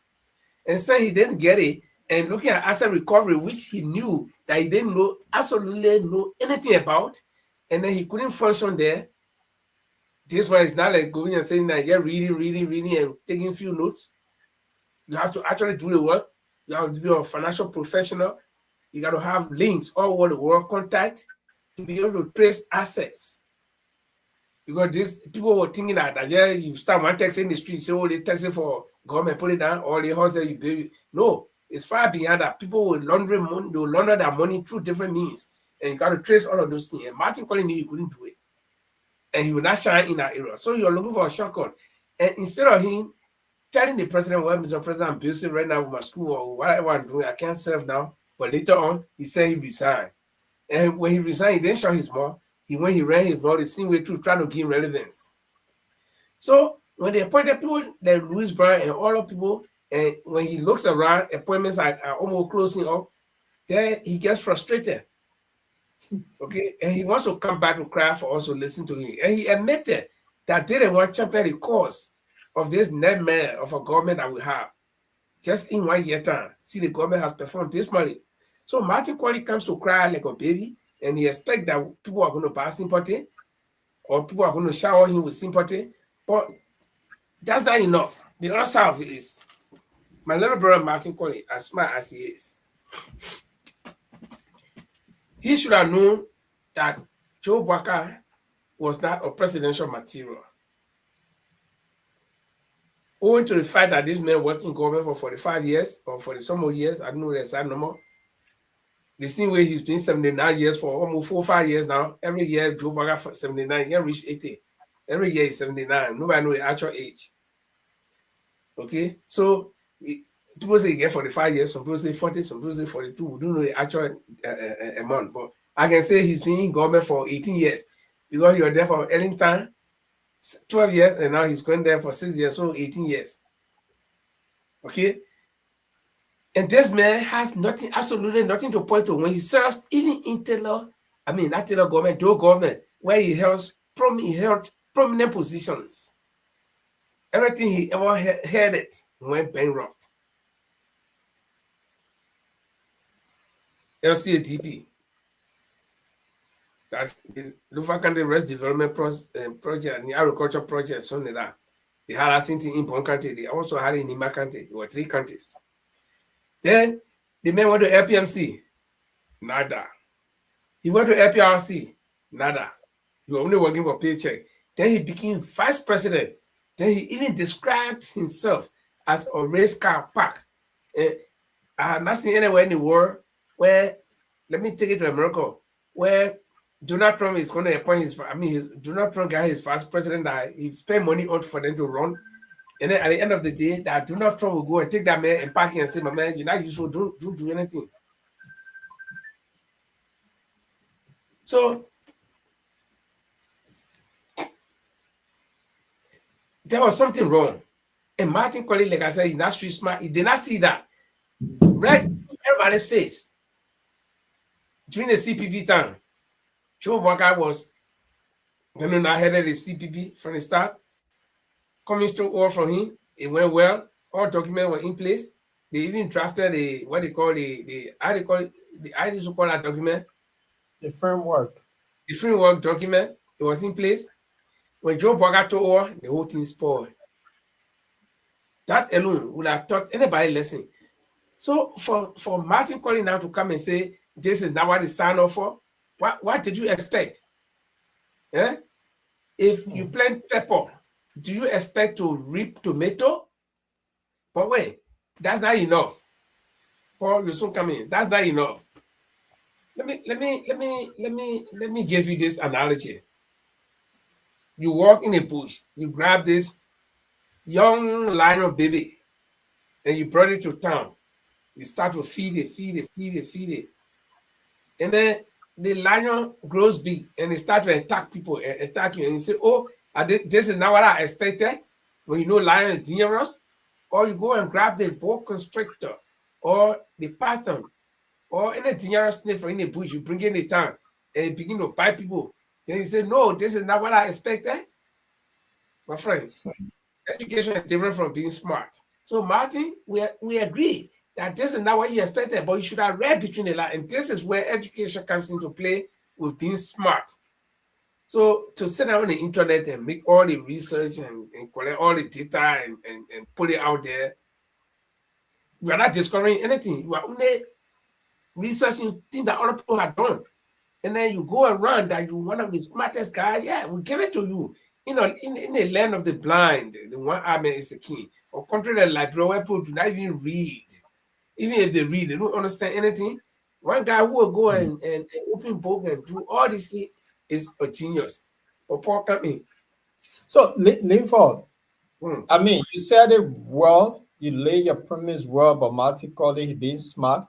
And so he didn't get it. And looking at asset recovery, which he knew that he didn't know absolutely know anything about, and then he couldn't function there. This one is not like going and saying that you're reading, and taking a few notes. You have to actually do the work. You have to be a financial professional. You got to have links all over the world, contact, to be able to trace assets. Because these people were thinking that yeah, you start one tax in the street, say, oh, they tax it for government, put it down, or the house you pay. No, it's far beyond that. People will launder money, they will launder their money through different means. And you got to trace all of those things. And Martin Colley knew he couldn't do it. And he would not shine in that area. So you're looking for a shortcut. And instead of him telling the president, well, Mr. President, I'm busy right now with my school or whatever I'm doing, I can't serve now. But later on, he said he resigned. And when he resigned, he didn't show his mouth. When he ran his mouth, the same way through trying to gain relevance. So when they appointed people, like Louis Brown and all of people, and when he looks around, appointments are almost closing up, then he gets frustrated. Okay, and he wants to come back to craft for also listen to him. And he admitted that they didn't want to champion the cause of this nightmare of a government that we have. Just in 1 year time, see the government has performed this money. So Martin Colley comes to cry like a baby, and he expects that people are going to buy sympathy, or people are going to shower him with sympathy. But that's not enough. The other side of it is, my little brother Martin Colley, as smart as he is, he should have known that Joe Walker was not a presidential material. Owing to the fact that this man worked in government for 45 years or 40 some more years, I don't know the exact number. The same way he's been 79 years for almost 4 or 5 years now. Every year, Joe Walker for 79, he reached 80. Every year he's 79. Nobody knows the actual age. Okay, so people say he get 45 years, some people say 40, some people say 42. We don't know the actual amount, but I can say he's been in government for 18 years because he was there for Ellington, 12 years, and now he's going there for 6 years, so 18 years. Okay, and this man has nothing, absolutely nothing to point to when he served even in Taylor, not Taylor government, Joe government, where he held prominent positions. Everything he ever headed went bankrupt. LCADP. That's the Lufa County Rest Development Project and the Agriculture Project, something like that. They had a thing in Bon County. They also had it in Nima County. There were 3 counties. Then the man went to LPMC. Nada. He went to LPRC. Nada. He was only working for paycheck. Then he became vice president. Then he even described himself as a race car park. I have not seen anywhere in the world where, let me take it to America, where Donald Trump is going to appoint Donald Trump got his vice president that he spent money on for them to run. And then at the end of the day, that Donald Trump will go and take that man and park him and say, my man, you're not useful, don't do anything. So, there was something wrong. And Martin Colley, like I said, he's not street smart. He did not see that. Right in everybody's face. During the CPP time, Joe Walker was headed the CPP from the start. Coming straight all from him. It went well. All documents were in place. They even drafted the document? The framework. The framework document. It was in place. When Joe Walker took over, the whole thing spoiled. That alone would have taught anybody lesson. So for Martin Colley now to come and say, this is not what they signed up for. What did you expect? Yeah? If you plant pepper, do you expect to reap tomato? But wait, that's not enough. Paul, you soon come in. That's not enough. Let me give you this analogy. You walk in a bush, you grab this young lion baby, and you brought it to town. You start to feed it. And then the lion grows big and it starts to attack people, attack you. And you say, oh, this is not what I expected. When you know lion is dangerous. Or you go and grab the boa constrictor or the python or any dangerous snake from in the bush, you bring it in the town and you begin to bite people. Then you say, no, this is not what I expected. My friend, education is different from being smart. So Martin, we agree that this is not what you expected, but you should have read between the lines. And this is where education comes into play with being smart. So to sit down on the internet and make all the research and collect all the data and put it out there, we are not discovering anything. You are only researching things that other people have done. And then you go around that you're one of the smartest guys. Yeah, we'll give it to you. You know, in the land of the blind, the one army is a king. Or country like Liberia, where people do not even read. Even if they read, they don't understand anything. One guy who will go and open book and do all this is a genius. Or Paul come in. So, Linford, I mean, you said it well, you lay your premise well about Martin Colley being smart.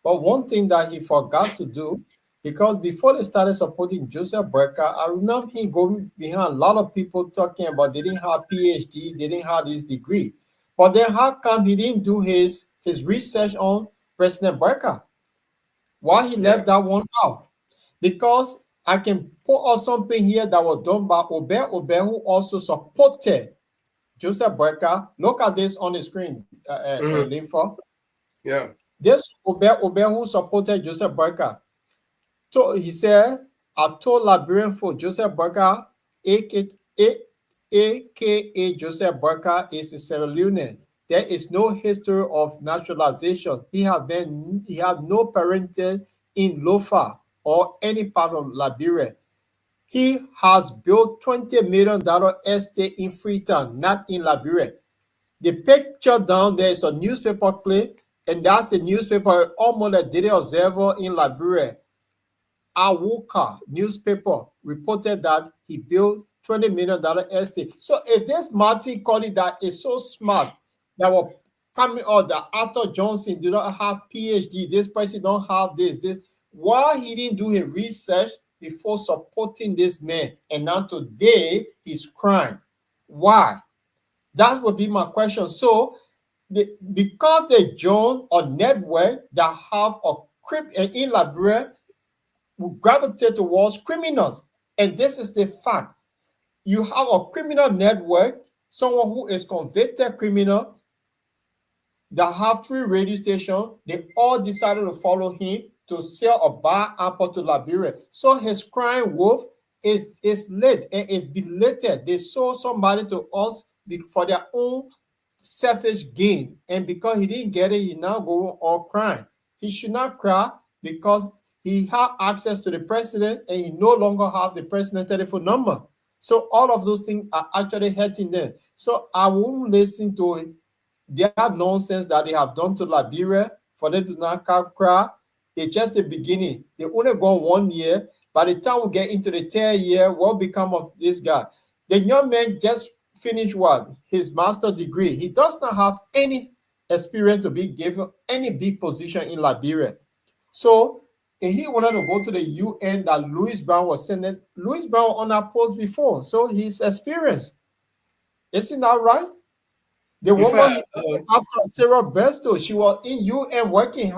But one thing that he forgot to do, because before they started supporting Joseph Boyka, I remember him going behind a lot of people talking about they didn't have PhD, they didn't have this degree. But then how come he didn't do his research on President Boyka? Why he left that one out? Because I can put out something here that was done by Obe, who also supported Joseph Boyka. Look at this on the screen, Linford. Yeah. This Obe who supported Joseph Boyka. So he said, I told Liberian for Joseph Boyka, aka Joseph Boyka, is a Sierra Leonean. There is no history of naturalization. He had no parentage in Lofa or any part of Liberia. He has built $20 million estate in Freetown, not in Liberia. The picture down there is a newspaper clip, and that's the newspaper, almost a Daily Observer in Liberia. Awuka newspaper reported that he built $20 million estate. So if this Martin Colley that is so smart, that were coming out that Arthur Johnson do not have PhD, this person don't have this. Why he didn't do his research before supporting this man, and now today he's crying? Why? That would be my question. So because they join a network that have a in Liberia, will gravitate towards criminals. And this is the fact. You have a criminal network, someone who is convicted criminal, that have 3 radio stations. They all decided to follow him to sell or buy apple to Liberia. So his crying wolf is lit and is belated. They sold somebody to us for their own selfish gain. And because he didn't get it, he now go all crying. He should not cry because he had access to the president and he no longer have the president's telephone number. So all of those things are actually hurting them. So I won't listen to their nonsense that they have done to Liberia for them to not cry. It's just the beginning. They only go 1 year. By the time we get into the 3rd year, what become of this guy? The young man just finished what? His master's degree. He does not have any experience to be given any big position in Liberia. So if he wanted to go to the UN that Louis Brown was sending, Louis Brown on that post before. So he's experienced. Isn't that right? The woman after Sarah Besto, she was in UN working,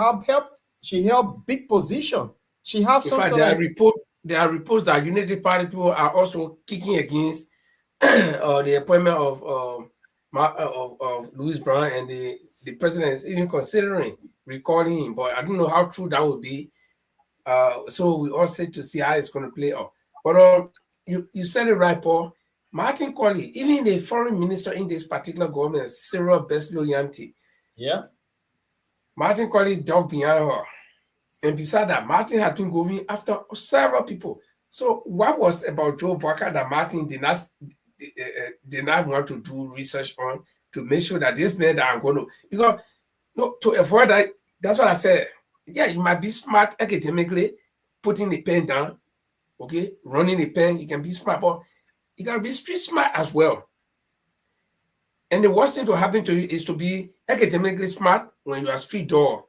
she held big position. She have some there are reports that Unity Party people are also kicking against the appointment of Louis Brown, and the president is even considering recalling him. But I don't know how true that would be. So we all set to see how it's going to play out. But you said it right, Paul. Martin Colley, even the foreign minister in this particular government, Cyril Beslo Yanti. Yeah. Martin Colley dug behind her. And beside that, Martin has been going after several people. So what was about Joe Boakai that Martin did not want to do research on to make sure that this man that I'm going to, because to avoid that, that's what I said. Yeah, you might be smart academically, putting the pen down, okay, running the pen, you can be smart, but you gotta be street smart as well. And the worst thing to happen to you is to be academically smart when you are street dog.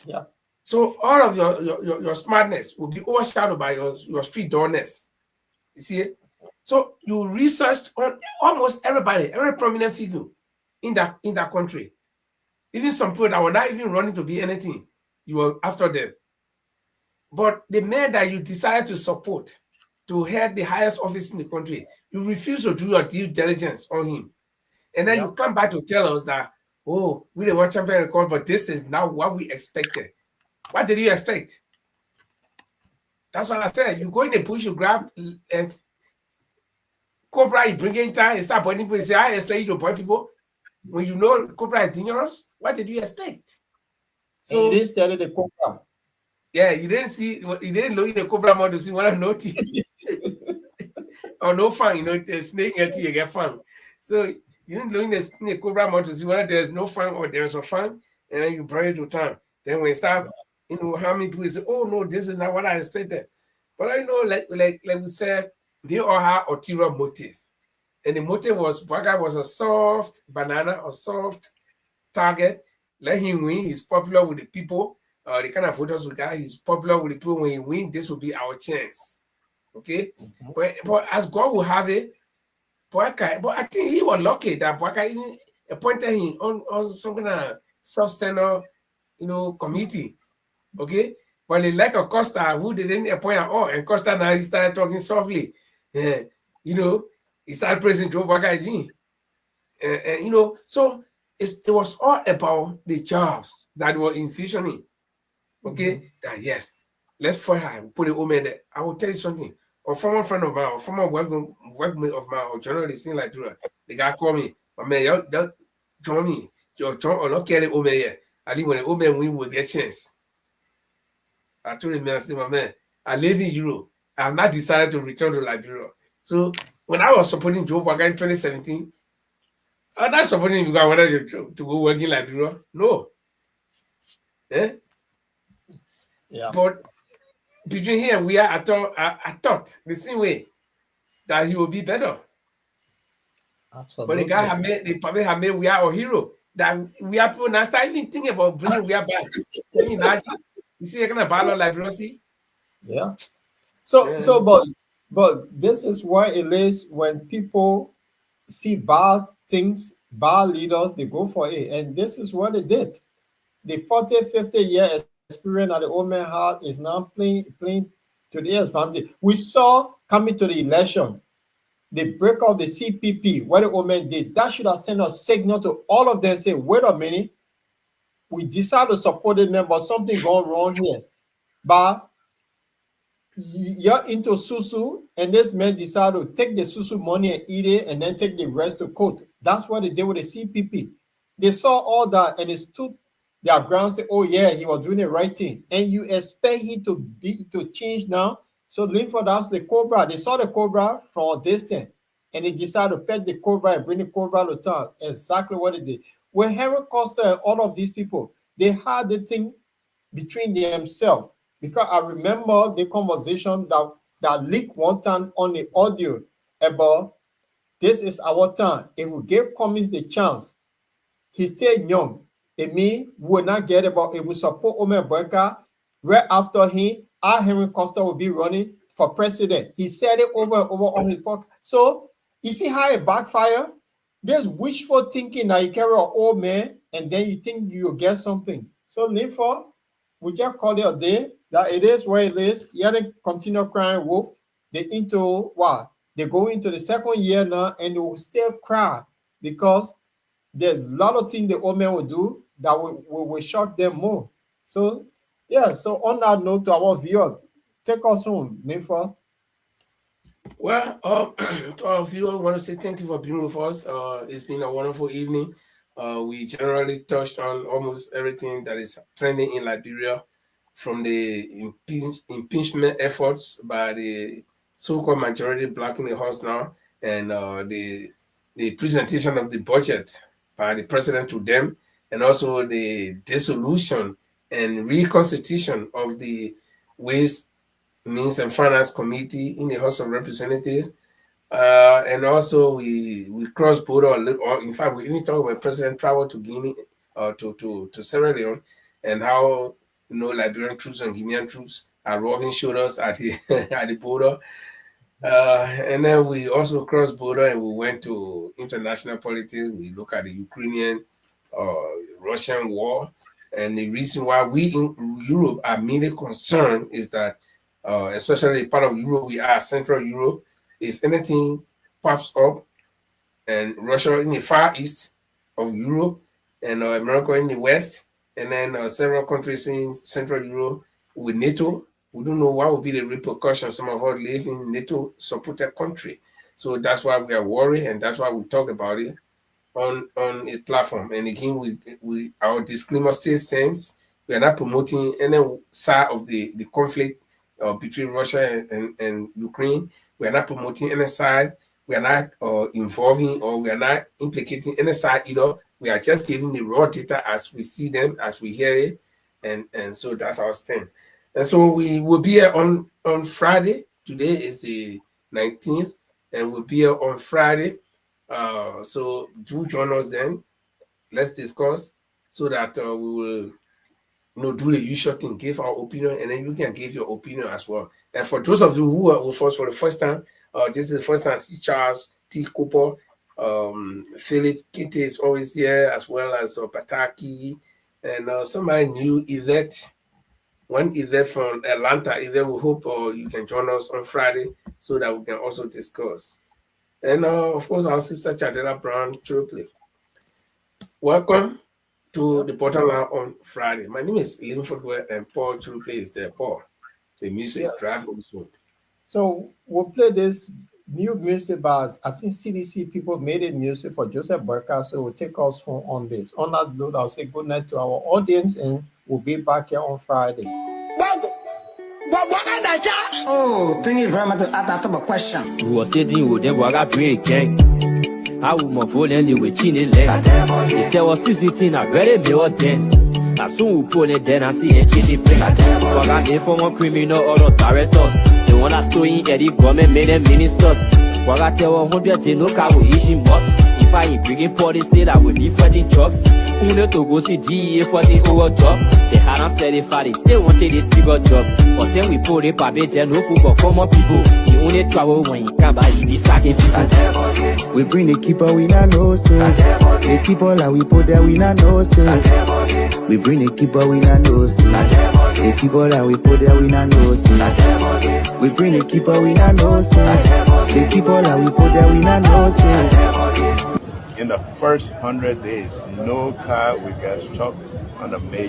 Yeah. So all of your smartness will be overshadowed by your street doorness. You see it? So you researched on almost everybody, every prominent figure in that country. Even some people that were not even running to be anything, you were after them. But the man that you decided to support to head the highest office in the country, you refuse to do your due diligence on him. And then you come back to tell us that, oh, we didn't want champion record, but this is now what we expected. What did you expect? That's what I said. You go in the bush, you grab and Cobra, you bring in time and start pointing people and say, I expect you to point people. When you know Cobra is dangerous, what did you expect? So you didn't study the Cobra. Yeah, you didn't look in the Cobra model to see what I noticed. Or no fun, the snake until you get fun. So you didn't look in the Cobra model to see whether there's no fun or there's a fun, and then you bring it to town. Then when you start, how many people say, oh no, this is not what I expected. But I know, like we said, they all have ulterior motive. And the motive was Boakai was a soft banana, a soft target. Let him win. He's popular with the people. The kind of voters we got, he's popular with the people. When he wins, this will be our chance. Okay? But as God will have it, Boakai, but I think he was lucky that Boakai even appointed him on some kind of substandard, committee. Okay? But they like a Costa who they didn't appoint at all. And Costa now he started talking softly. He started praising Joe Boakai again. So it was all about the jobs that were infusioning. Okay? That yes, let's fire her, put the woman there. I will tell you something. A former friend of mine, or former workmate of mine, or journalist in Liberia, the guy called me, my man, you join me. You're not carrying woman here. I think when the woman win, we'll get chance. I told him, I said, my man, I live in Europe. I have not decided to return to Liberia. So when I was supporting Joe Boakai in 2017, I'm not supporting him because I wanted to go work in Liberia. No. Yeah. But between here and we are, I thought the same way that he will be better. Absolutely. But the guy they probably have made we are a hero. That we are people now start even thinking about bringing we are back. Can you imagine? You see, you're gonna battle like Rossi. Yeah. But this is why it is when people see bad things, bad leaders, they go for it. And this is what they did. The 40, 50 year experience that the old man had is now playing to the advantage. We saw coming to the election, the break of the CPP, what the old man did. That should have sent a signal to all of them, say, wait a minute, we decided to support them, but something gone wrong here. But you're into Susu, and this man decided to take the Susu money and eat it, and then take the rest to court. That's what they did with the CPP. They saw all that, and they stood their ground and said, oh yeah, he was doing the right thing. And you expect him to change now. So Linford, that's the Cobra. They saw the Cobra from a distance, and they decided to pet the Cobra and bring the Cobra to town. Exactly what they did. When Henry Costa and all of these people, they had the thing between themselves. Because I remember the conversation that leaked one time on the audio about this is our time. If we give Cummings the chance, he stayed young. It means we will not get about if we support Omer Boakai, right after him, our Henry Costa will be running for president. He said it over and over on his podcast. So you see how it backfire? There's wishful thinking that you carry an old man and then you think you'll get something. So Linford, we just call it a day. That it is where it is. You didn't continue crying wolf. They into what? They go into the second year now and they will still cry because there's a lot of things the old man will do that will shock them more. So yeah, so on that note, to our viewers, take us home, Linford. Well, to our viewers, I want to say thank you for being with us. It's been a wonderful evening. We generally touched on almost everything that is trending in Liberia from the impeachment efforts by the so-called majority black in the House now, and the presentation of the budget by the president to them, and also the dissolution and reconstitution of the Ways, Means and Finance Committee in the House of Representatives. And also we crossed border, or in fact, we even talked when President traveled to Guinea, to Sierra Leone, and how Liberian troops and Guinean troops are rubbing shoulders at the at the border. And then we also crossed border and we went to international politics. We look at the Ukrainian Russian war, and the reason why we in Europe are mainly concerned is that, especially part of Europe, we are Central Europe. If anything pops up, and Russia in the far east of Europe, and America in the west, and then several countries in Central Europe with NATO, we don't know what will be the repercussions. Some of us live in NATO-supported country, so that's why we are worried, and that's why we talk about it on a platform. And again, we our disclaimer still stands. We are not promoting any side of the conflict between Russia and Ukraine. We are not promoting any side. We are not involving, or we are not implicating any side either. We are just giving the raw data as we see them, as we hear it, and so that's our stand. And so we will be here on Friday. Today is the 19th, and we'll be here on Friday. So do join us then. Let's discuss so that we will do the usual thing, give our opinion, and then you can give your opinion as well. And for those of you who are with us for the first time, this is the first time I see Charles T. Cooper, Philip Kitty is always here, as well as Pataki, and somebody new, Yvette. One Yvette from Atlanta. Yvette, we hope you can join us on Friday so that we can also discuss. And of course, our sister Chadela Brown Tripley. Welcome to the bottom line on Friday. My name is Linford Ware, and Paul Tripley is there. Paul, the music drive also. So we'll play this new music by, I think CDC people made it music for Joseph Burka, so we'll take us home on this. On that note, I'll say good night to our audience, and we'll be back here on Friday. Oh, thank you very much. That's a question. We were sitting with them, we got break gang. I will move on and we chin in leg. If there was 16, I ready me or dance. As soon we pull it, then I see a chitty play. But I'm here for one criminal or directors. The one that's doing Eddie government made them ministers. What I tell 100, they know how we issue more. If I ain't bringing party, say that we be fighting drugs. Who need to go see DEA for the over job? They hadn't said it for they wanted this bigger job. But then we put it by bed, no food for common people. You only travel when you can buy, you be sacking people. We bring the keeper, we not know, say. The keeper that we put there, we not know, say. We bring the keeper, we not know, say. The keeper that we put there, we not know, say. We bring the keeper, we not know, say. The keeper that we put there, we not know, say. In the first 100 days, no car will get stopped on a major